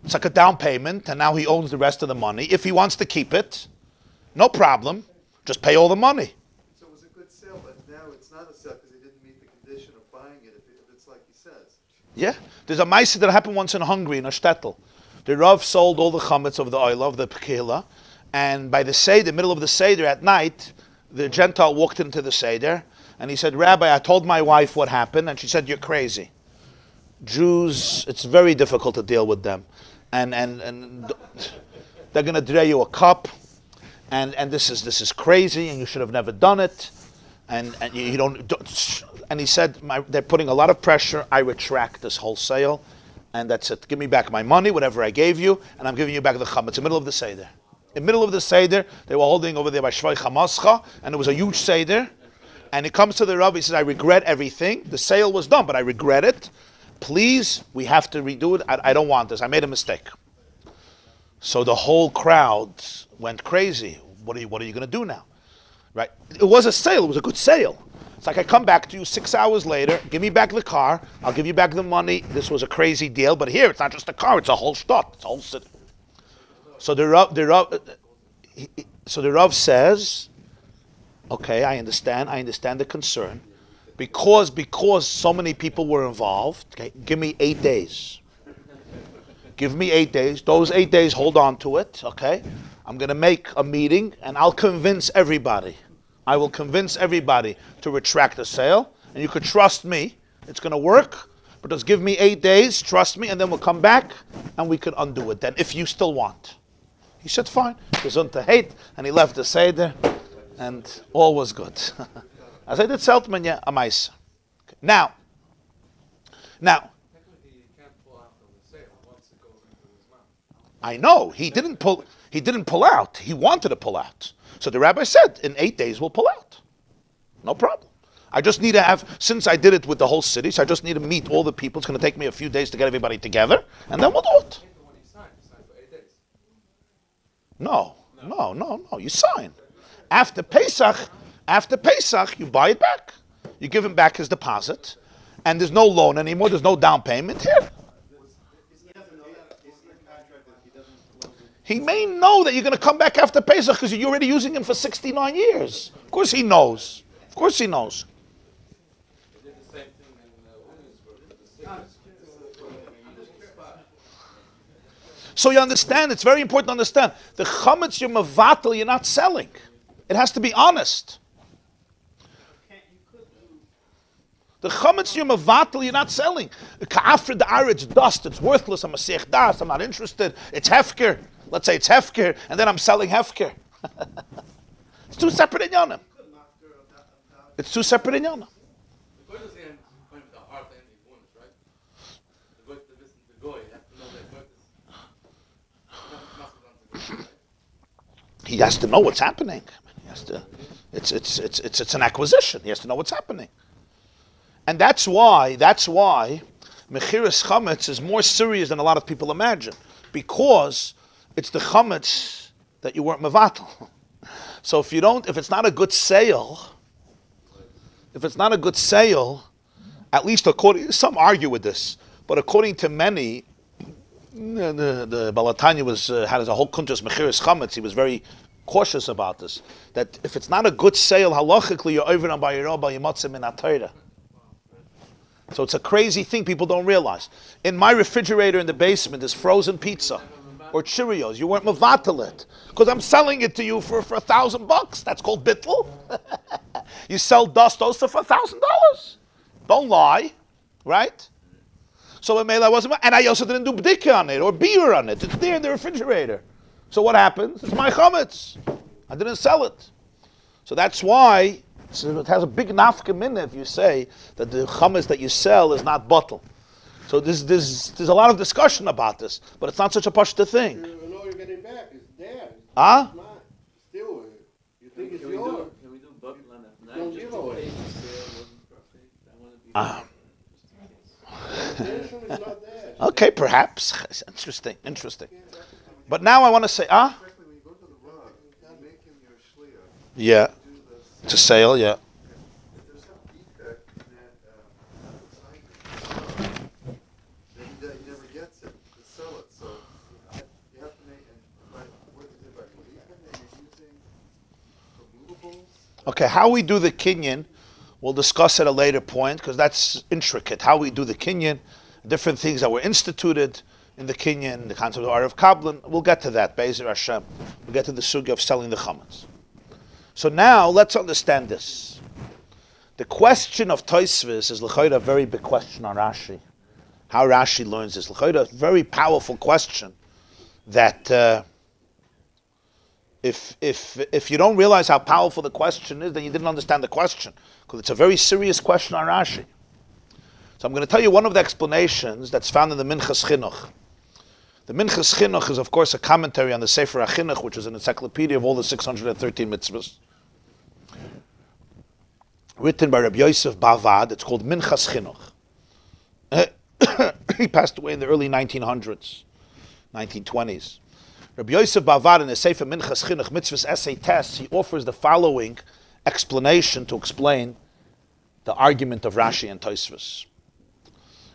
it's like a down payment. And now he owns the rest of the money. If he wants to keep it, no problem. Just pay all the money. So it was a good sale, but now it's not a sale because he didn't meet the condition of buying it. If it's like he says. Yeah, there's a ma'aseh that happened once in Hungary in a shtetl. The Rav sold all the chametz of the oil of the kehillah, and by the seder, middle of the seder at night, the Gentile walked into the seder and he said, "Rabbi, I told my wife what happened, and she said you're crazy. Jews, it's very difficult to deal with them, and they're going to dray you a cup, and this is crazy, and you should have never done it, and you don't." And he said, they're putting a lot of pressure. I retract this whole sale, and that's it. Give me back my money, whatever I gave you, and I'm giving you back the chametz. It's the middle of the seder. In the middle of the seder, they were holding over there by Shvoi Chamascha, and it was a huge seder. And he comes to the Rabbi, he says, I regret everything. The sale was done, but I regret it. Please, we have to redo it. I don't want this. I made a mistake. So the whole crowd went crazy. What are you going to do now? Right? It was a sale. It was a good sale. It's like I come back to you 6 hours later, give me back the car, I'll give you back the money. This was a crazy deal, but here it's not just a car, it's a whole shtot, it's a whole city. So the Rav says, okay, I understand the concern. Because so many people were involved, okay, give me 8 days. Give me 8 days. Those 8 days, hold on to it, okay? I'm going to make a meeting and I'll convince everybody. I will convince everybody to retract the sale, and you could trust me. It's going to work, but just give me 8 days, trust me, and then we'll come back and we can undo it then, if you still want. He said, fine. Gesund to hate, and he left the Seder, and all was good. I said, it's Seltman, yeah, a mice. Okay. Now, Technically, you can't pull out from the sale once it goes into his mouth. I know, he didn't pull out. He wanted to pull out. So the rabbi said, in 8 days we'll pull out. No problem. I just need to have, since I did it with the whole city, so I just need to meet all the people. It's going to take me a few days to get everybody together, and then we'll do it. No. You sign. After Pesach, you buy it back. You give him back his deposit, and there's no loan anymore. There's no down payment here. He may know that you're going to come back after Pesach because you're already using him for 69 years. Of course he knows. So you understand, it's very important to understand. The chametz you're mevatel, you're not selling. It has to be honest. The chametz you're mevatel, you're not selling. Ka'afrid the it's dust, it's worthless, I'm a seich das, I'm not interested. It's hefker. Let's say it's hefker, and then I'm selling hefker. It's two separate inyanim. He has to know what's happening. It's an acquisition. He has to know what's happening. And that's why Mechiras Chametz is more serious than a lot of people imagine. Because it's the Chametz that you weren't mevatel. So if it's not a good sale, at least some argue with this, but according to many, the Balatanya had a whole kuntas Mechiras Chametz. He was very cautious about this. That if it's not a good sale, halachically, you're over on by your Rabbi, you motzim in atayra. So it's a crazy thing people don't realize. In my refrigerator in the basement is frozen pizza or Cheerios. You weren't mevatel it because I'm selling it to you for $1,000. That's called bittul. You sell dust also for $1,000. Don't lie, right? So I wasn't, and I also didn't do bdika on it or beer on it. It's there in the refrigerator. So what happens? It's my chametz. I didn't sell it. So that's why it has a big nafka minna if you say that the chametz that you sell is not bottle. So there's a lot of discussion about this, but it's not such a pashta thing. You know you're getting back. It's there. Huh? It's mine. Still, you think it's yours. Can we do bottle on it? Don't give away. The intention is not there. Okay, perhaps. Interesting. But now I want to say, Exactly, when you go to the Rav, you make him your shliach. Yeah. Do this. To sale, yeah. If there's some defect in that then he never gets it to sell it. So you have to make, and what is it by believing that you're using removables? Okay, how we do the kinyan, we'll discuss at a later point because that's intricate. How we do the kinyan, different things that were instituted in the kinyan, the concept of Arav Kablan. We'll get to that, Be'ezer Hashem. We'll get to the sugya of selling the chametz. So now let's understand this. The question of Tosfos is l'chayda a very big question on Rashi. How Rashi learns this. L'chayda a very powerful question that if you don't realize how powerful the question is, then you didn't understand the question. Because it's a very serious question on Rashi. So I'm going to tell you one of the explanations that's found in the Minchas Chinuch. The Minchas Chinuch is, of course, a commentary on the Sefer HaChinuch, which is an encyclopedia of all the 613 mitzvahs. Written by Rabbi Yosef Bavad. It's called Minchas Chinuch. He passed away in the early 1900s, 1920s. Rabbi Yosef Bavad, in the Sefer Minchas Chinuch, Mitzvahs Essay Test, he offers the following explanation to explain the argument of Rashi and Tosfos.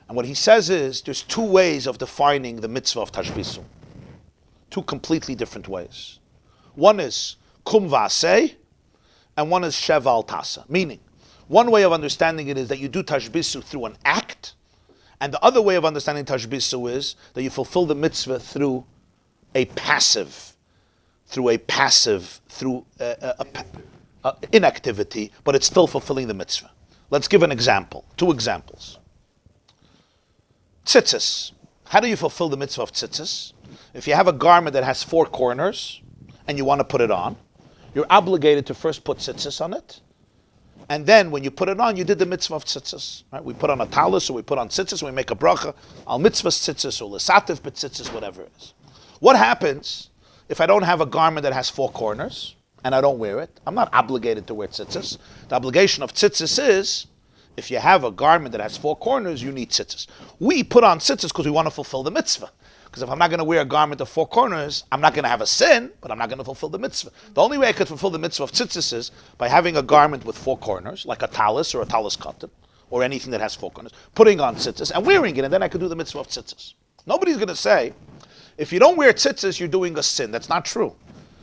And what he says is, there's two ways of defining the mitzvah of tashbisu. Two completely different ways. One is kum va'aseh, and one is shev al tasa. Meaning, one way of understanding it is that you do tashbisu through an act, and the other way of understanding tashbisu is that you fulfill the mitzvah through inactivity, but it's still fulfilling the mitzvah. Let's give an example, two examples. Tzitzis. How do you fulfill the mitzvah of tzitzis? If you have a garment that has 4 corners and you want to put it on, you're obligated to first put tzitzis on it, and then when you put it on, you did the mitzvah of tzitzis. Right? We put on a talus, or we put on tzitzis, we make a bracha, al mitzvah tzitzis, or lesativ b'tzitzis, whatever it is. What happens if I don't have a garment that has 4 corners, and I don't wear it, I'm not obligated to wear tzitzis. The obligation of tzitzis is, if you have a garment that has 4 corners, you need tzitzis. We put on tzitzis because we want to fulfill the mitzvah. Because if I'm not going to wear a garment of 4 corners, I'm not going to have a sin, but I'm not going to fulfill the mitzvah. The only way I could fulfill the mitzvah of tzitzis is by having a garment with 4 corners, like a talis or a talis cotton, or anything that has 4 corners, putting on tzitzis and wearing it, and then I could do the mitzvah of tzitzis. Nobody's going to say, if you don't wear tzitzis, you're doing a sin. That's not true.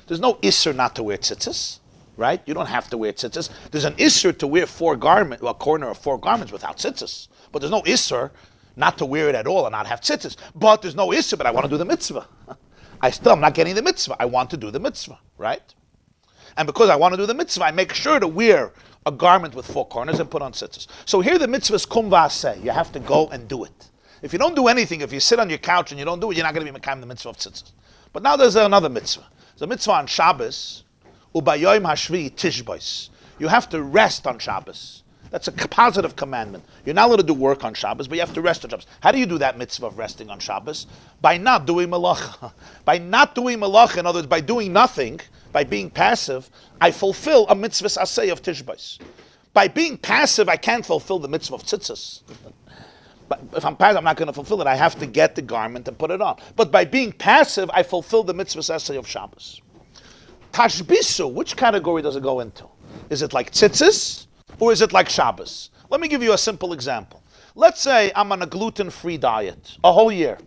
There's no isser not to wear tzitzis, right? You don't have to wear tzitzis. There's an isser to wear a corner of 4 garments without tzitzis. But there's no isser not to wear it at all and not have tzitzis. But there's no isser, but I want to do the mitzvah. I'm not getting the mitzvah. I want to do the mitzvah, right? And because I want to do the mitzvah, I make sure to wear a garment with 4 corners and put on tzitzis. So here the mitzvah is kum va'aseh. You have to go and do it. If you don't do anything, if you sit on your couch and you don't do it, you're not going to be mekayim the mitzvah of tzitzis. But now there's another mitzvah. There's a mitzvah on Shabbos, u'bayoyim hashvi tishbois. You have to rest on Shabbos. That's a positive commandment. You're not allowed to do work on Shabbos, but you have to rest on Shabbos. How do you do that mitzvah of resting on Shabbos? By not doing malacha. By not doing malacha, in other words, by doing nothing, by being passive, I fulfill a mitzvah aseh of tishbois. By being passive, I can't fulfill the mitzvah of tzitzis. But if I'm passive, I'm not going to fulfill it. I have to get the garment and put it on. But by being passive, I fulfill the mitzvah aseh of Shabbos. Tashbisu, which category does it go into? Is it like tzitzis? Or is it like Shabbos? Let me give you a simple example. Let's say I'm on a gluten-free diet a whole year.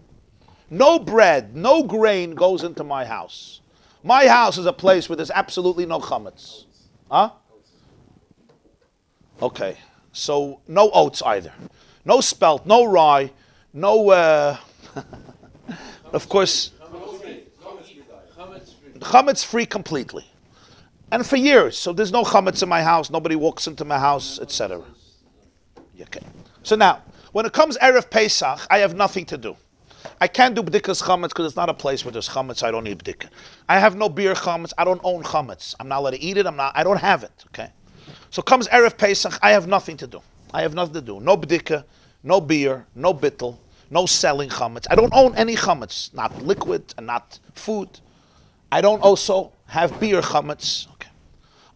No bread, no grain goes into my house. My house is a place where there's absolutely no chametz. Huh? Okay, so no oats either. No spelt, no rye, no, of course, chametz free completely. And for years, so there's no chametz in my house, nobody walks into my house, etc. Okay. So now, when it comes Erev Pesach, I have nothing to do. I can't do b'dikas chametz because it's not a place where there's chametz, I don't need b'dikah. I have no beer chametz, I don't own chametz. I'm not allowed to eat it, I don't have it, okay? So comes Erev Pesach, I have nothing to do. I have nothing to do. No b'dikah, no beer, no bittel, no selling chametz. I don't own any chametz, not liquid and not food. I don't also have beer chametz. Okay.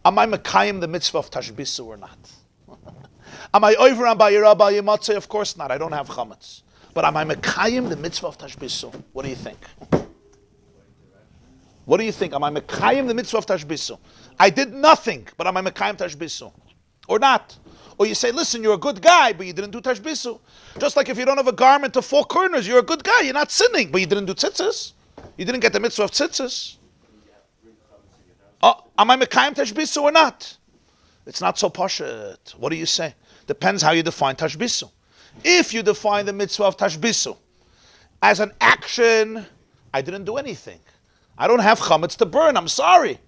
Am I mekayim the mitzvah of tashbisu or not? Am I over on bayira bayimatzeh? Of course not. I don't have chametz. But am I mekayim the mitzvah of tashbisu? What do you think? What do you think? Am I mekayim the mitzvah of tashbisu? I did nothing, but am I mekayim tashbisu? Or not? Or you say, listen, you're a good guy, but you didn't do tashbisu. Just like if you don't have a garment of 4 corners, you're a good guy, you're not sinning, but you didn't do tzitzis. You didn't get the mitzvah of tzitzis. Am I mekayim tashbisu or not? It's not so pashat. What do you say? Depends how you define tashbisu. If you define the mitzvah of tashbisu as an action, I didn't do anything. I don't have chametz to burn, I'm sorry.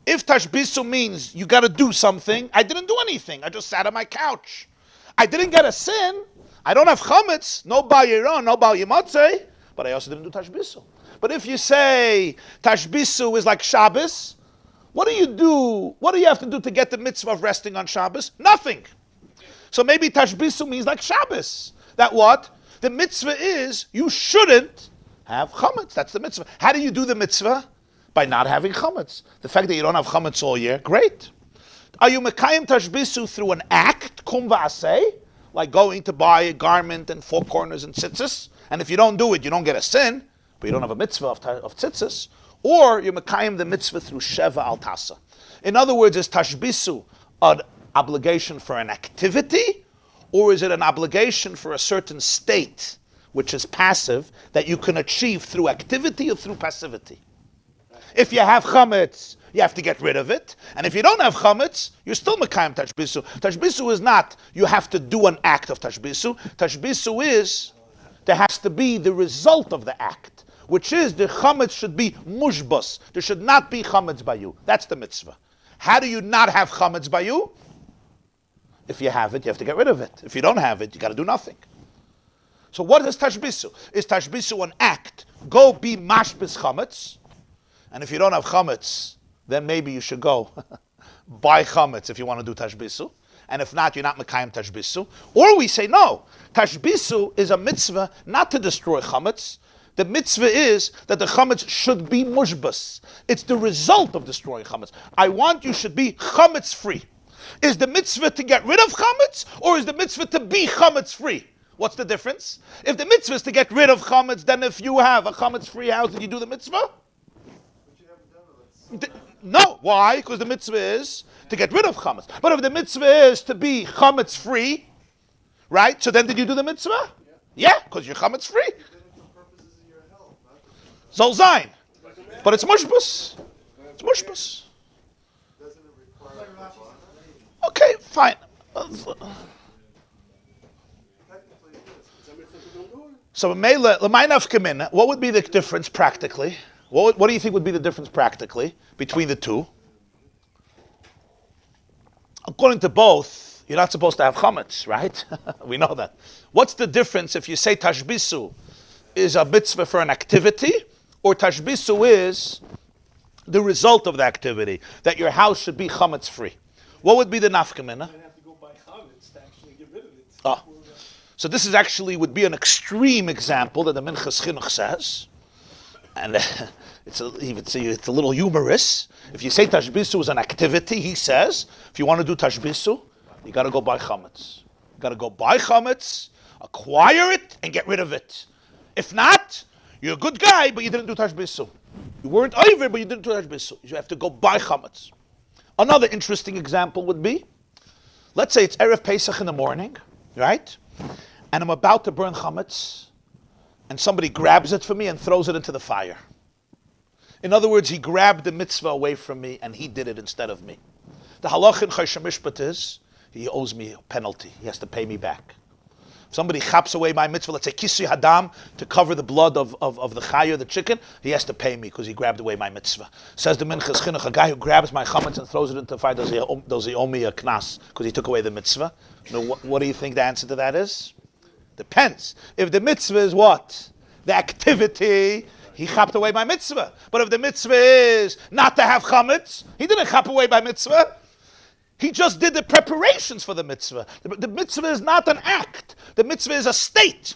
If tashbisu means you got to do something, I didn't do anything. I just sat on my couch. I didn't get a sin. I don't have chametz, no bayira, no bayimatzeh, but I also didn't do tashbisu. But if you say tashbisu is like Shabbos, what do you do? What do you have to do to get the mitzvah of resting on Shabbos? Nothing. So maybe tashbisu means like Shabbos. That what? The mitzvah is you shouldn't have chametz. That's the mitzvah. How do you do the mitzvah? By not having chametz. The fact that you don't have chametz all year, great. Are you mekayim tashbisu through an act, kum va'aseh, like going to buy a garment and 4 corners and tzitzis, and if you don't do it, you don't get a sin, but you don't have a mitzvah of tzitzis, or you're mekayim the mitzvah through sheva al tasa. In other words, is tashbisu an obligation for an activity, or is it an obligation for a certain state, which is passive, that you can achieve through activity or through passivity? If you have chametz, you have to get rid of it. And if you don't have chametz, you're still mekayim tashbisu. Tashbisu is not, you have to do an act of tashbisu. Tashbisu is, there has to be the result of the act, which is the chametz should be mushbas. There should not be chametz by you. That's the mitzvah. How do you not have chametz by you? If you have it, you have to get rid of it. If you don't have it, you got to do nothing. So what is tashbisu? Is tashbisu an act? Go be mashbis chametz. And if you don't have chametz, then maybe you should go buy chametz if you want to do tashbisu. And if not, you're not mekayim tashbisu. Or we say, no, tashbisu is a mitzvah not to destroy chametz. The mitzvah is that the chametz should be mushbas. It's the result of destroying chametz. I want you should be chametz free. Is the mitzvah to get rid of chametz, or is the mitzvah to be chametz free? What's the difference? If the mitzvah is to get rid of chametz, then if you have a chametz free house, did you do the mitzvah? But you haven't done it. No. Why? Because the mitzvah is to get rid of chametz. But if the mitzvah is to be chametz free, right? So then did you do the mitzvah? Yeah, because you're chametz free. You did it for purposes of your health, not the Zol zayin. But it's mushbus. It's mushbus. Doesn't it require a kabbalah? Okay, fine. Technically it is. So what would be the difference practically? What do you think would be the difference practically between the two? According to both, you're not supposed to have chametz, right? We know that. What's the difference if you say tashbisu is a mitzvah for an activity, or tashbisu is the result of the activity, that your house should be chametz free? What would be the nafkamina? You have to go buy chametz to actually get rid of it. Ah. So this is actually would be an extreme example that the Minchas Chinuch says, and it's a little humorous. If you say tashbisu is an activity, he says, if you want to do tashbisu, you got to go buy chametz. You got to go buy chametz, acquire it, and get rid of it. If not, you're a good guy, but you didn't do tashbisu. You weren't over, but you didn't do tashbisu. You have to go buy chametz. Another interesting example would be, let's say it's Erev Pesach in the morning, right? And I'm about to burn chametz, and somebody grabs it from me and throws it into the fire. In other words, he grabbed the mitzvah away from me, and he did it instead of me. The halach in Choshen Mishpat is, he owes me a penalty. He has to pay me back. If somebody chaps away my mitzvah, let's say kisui hadam, to cover the blood of the chayah, the chicken, he has to pay me because he grabbed away my mitzvah. Says the Minchas Chinuch, a guy who grabs my chametz and throws it into the fire, does he owe me a knas because he took away the mitzvah? You know, what do you think the answer to that is? Depends. If the mitzvah is what? The activity, he chapped away my mitzvah. But if the mitzvah is not to have chametz, he didn't chap away my mitzvah. He just did the preparations for the mitzvah. The mitzvah is not an act. The mitzvah is a state.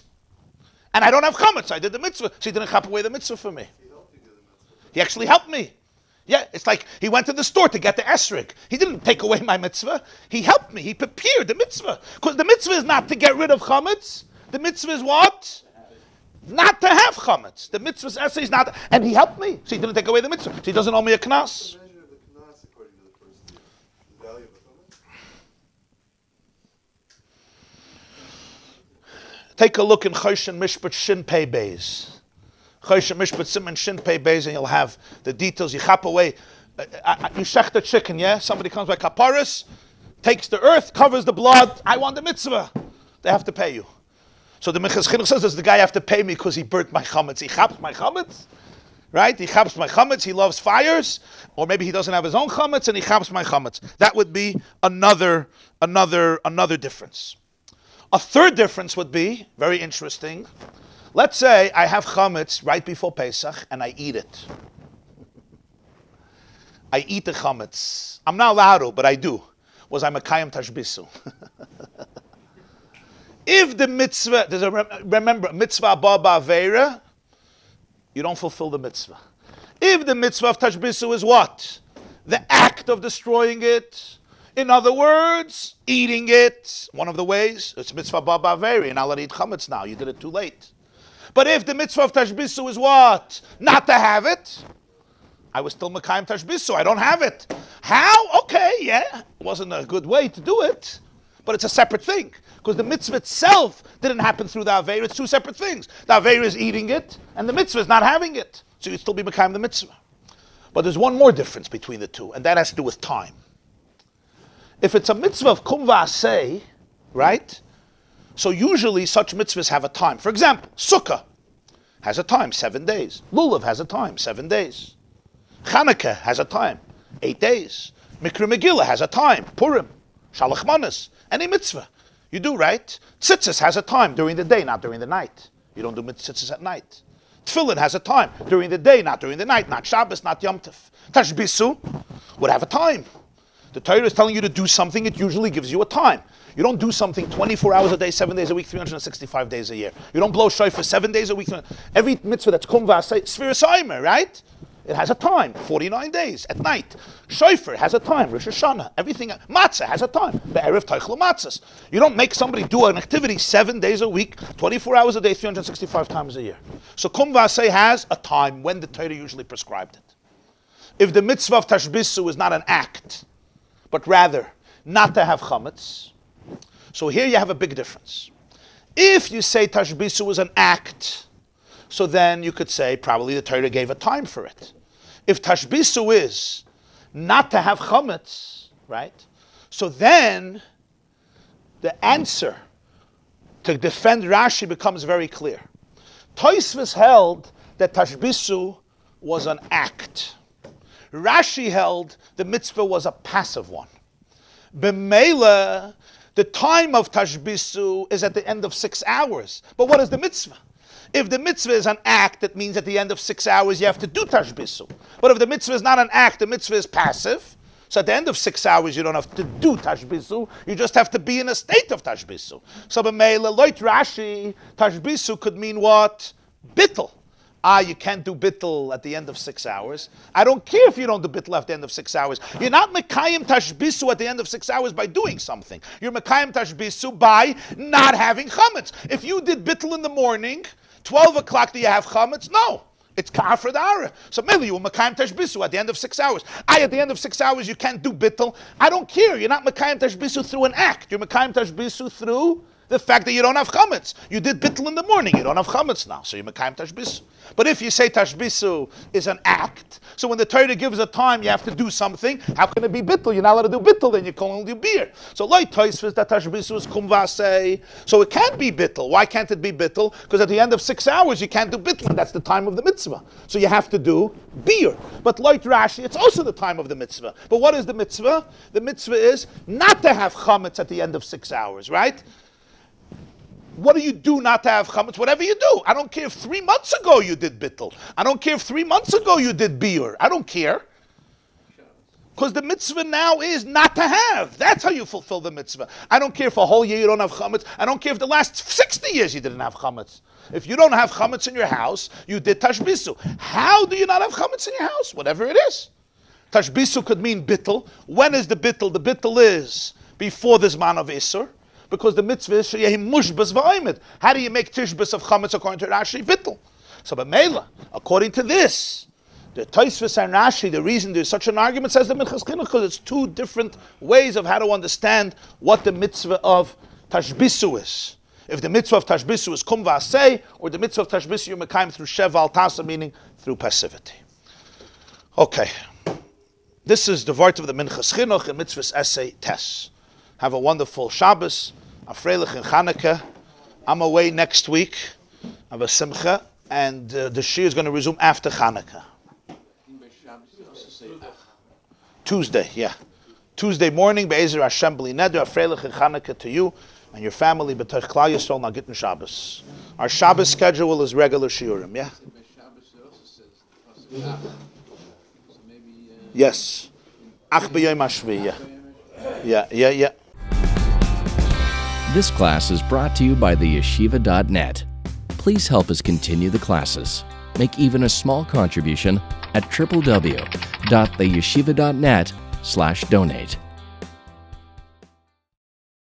And I don't have chametz. I did the mitzvah. So he didn't chap away the mitzvah for me. He actually helped me. Yeah, it's like he went to the store to get the esrog. He didn't take away my mitzvah. He helped me. He prepared the mitzvah. Because the mitzvah is not to get rid of chametz. The mitzvah is what? Not to have chametz. The mitzvah's essay is not, and he helped me. So he didn't take away the mitzvah. So he doesn't owe me a knas. The measure of the knas according to the person, the value of the chametz. Take a look in Choshen Mishpat Shin Pei Beis. Choshen Mishpat Simon Shin Pei Beis, and you'll have the details. You chop away, you shech the chicken, yeah? Somebody comes by kaparis, takes the earth, covers the blood. I want the mitzvah. They have to pay you. So the Minchas Chinuch says, does the guy have to pay me because he burnt my chametz? He chaps my chametz, right? He chaps my chametz. He loves fires, or maybe he doesn't have his own chametz and he chaps my chametz. That would be another difference. A third difference would be very interesting. Let's say I have chametz right before Pesach and I eat it. I eat the chametz. I'm not allowed to, but I do. Was I mekayim tashbisu? If the mitzvah, remember, mitzvah ba aveira, you don't fulfill the mitzvah. If the mitzvah of tashbisu is what? The act of destroying it. In other words, eating it. One of the ways, it's mitzvah ba aveira. You're not allowed to eat chametz now. You did it too late. But if the mitzvah of tashbisu is what? Not to have it. I was still mekayim tashbisu. I don't have it. How? Okay, yeah. It wasn't a good way to do it. But it's a separate thing. Because the mitzvah itself didn't happen through the Aveira. It's two separate things. The Aveira is eating it, and the mitzvah is not having it. So you'd still be mekayim the mitzvah. But there's one more difference between the two, and that has to do with time. If it's a mitzvah of kum va'aseh, right? So usually such mitzvahs have a time. For example, Sukkah has a time, 7 days. Lulav has a time, 7 days. Chanukah has a time, 8 days. Mikra Megillah has a time, Purim, Shalach Manas, any mitzvah. You do, right? Tzitzis has a time during the day, not during the night. You don't do tzitzis at night. Tefillin has a time during the day, not during the night. Not Shabbos, not Yom Tov. Tashbisu would have a time. The Torah is telling you to do something, it usually gives you a time. You don't do something 24 hours a day, 7 days a week, 365 days a year. You don't blow shofar 7 days a week. Every mitzvah that's kum v'aseh, Sfiras Omer, right? It has a time, 49 days at night. Shofar has a time, Rosh Hashanah. Everything, matzah has a time. Be'erev teichlu matzahs. You don't make somebody do an activity 7 days a week, 24 hours a day, 365 times a year. So kum v'aseh has a time when the Torah usually prescribed it. If the mitzvah of tashbisu is not an act, but rather not to have chametz, so here you have a big difference. If you say tashbisu is an act, so then you could say probably the Torah gave a time for it. If tashbisu is not to have chametz, right? So then the answer to defend Rashi becomes very clear. Tosfos held that tashbisu was an act. Rashi held the mitzvah was a passive one. B'meila, the time of tashbisu is at the end of 6 hours. But what is the mitzvah? If the mitzvah is an act, that means at the end of 6 hours you have to do tashbisu. But if the mitzvah is not an act, the mitzvah is passive. So at the end of 6 hours you don't have to do tashbisu. You just have to be in a state of tashbisu. So b'meila, loit Rashi, tashbisu could mean what? Bittul. You can't do bittul at the end of 6 hours. I don't care if you don't do bittul at the end of 6 hours. You're not mekayim tashbisu at the end of 6 hours by doing something. You're mekayim tashbisu by not having chametz. If you did bittul in the morning, 12 o'clock, do you have chametz? No. It's ka'afra da'ara. So maybe you were mekayim tashbisu at the end of 6 hours. At the end of 6 hours, you can't do bittul. I don't care. You're not mekayim tashbisu through an act. You're mekayim tashbisu through the fact that you don't have chametz. You did bittul in the morning, you don't have chametz now, so you're mekayim tashbisu. But if you say tashbisu is an act, so when the Torah gives a time, you have to do something, how can it be bittul? You're not allowed to do bittul, then you can only do beer. So like Tosfos that tashbisu is kum v'aseh, so it can't be bittul. Why can't it be bittul? Because at the end of 6 hours, you can't do bittul, and that's the time of the mitzvah. So you have to do beer. But like Rashi, it's also the time of the mitzvah. But what is the mitzvah? The mitzvah is not to have chametz at the end of 6 hours, right? What do you do not to have chametz? Whatever you do. I don't care if 3 months ago you did bittul. I don't care if 3 months ago you did beer. I don't care. Because the mitzvah now is not to have. That's how you fulfill the mitzvah. I don't care if a whole year you don't have chametz. I don't care if the last 60 years you didn't have chametz. If you don't have chametz in your house, you did tashbisu. How do you not have chametz in your house? Whatever it is. Tashbisu could mean bittul. When is the bittul? The bittul is before the zman of Isur. Because the mitzvah is sheyehim mushbas v'oimid. How do you make tishbas of chametz according to Rashi? Bittul. So b'meila, according to this, the Tosfos and Rashi, the reason there's such an argument, says the Minchas Chinuch, because it's two different ways of how to understand what the mitzvah of tashbisu is. If the mitzvah of tashbisu is kum v'aseh, or the mitzvah of tashbisu you're mekayim through shev al tasa, meaning through passivity. Okay. This is the word of the Minchas Chinuch in mitzvah's essay Tes. Have a wonderful Shabbos, a Freilich and Chanukah. I'm away next week. Have a Simcha, and the Shir is going to resume after Chanukah. Tuesday, yeah. Tuesday morning, Be'ezer Hashem B'li Neder, a Freilich and Chanukah to you and your family, B'toich Klal Yisrael, Nagitn Shabbos. Our Shabbos schedule is regular Shiurim, yeah? Yes. Ach b'yom hashvi, yeah. Yeah. This class is brought to you by theyeshiva.net. Please help us continue the classes. Make even a small contribution at www.theyeshiva.net/donate.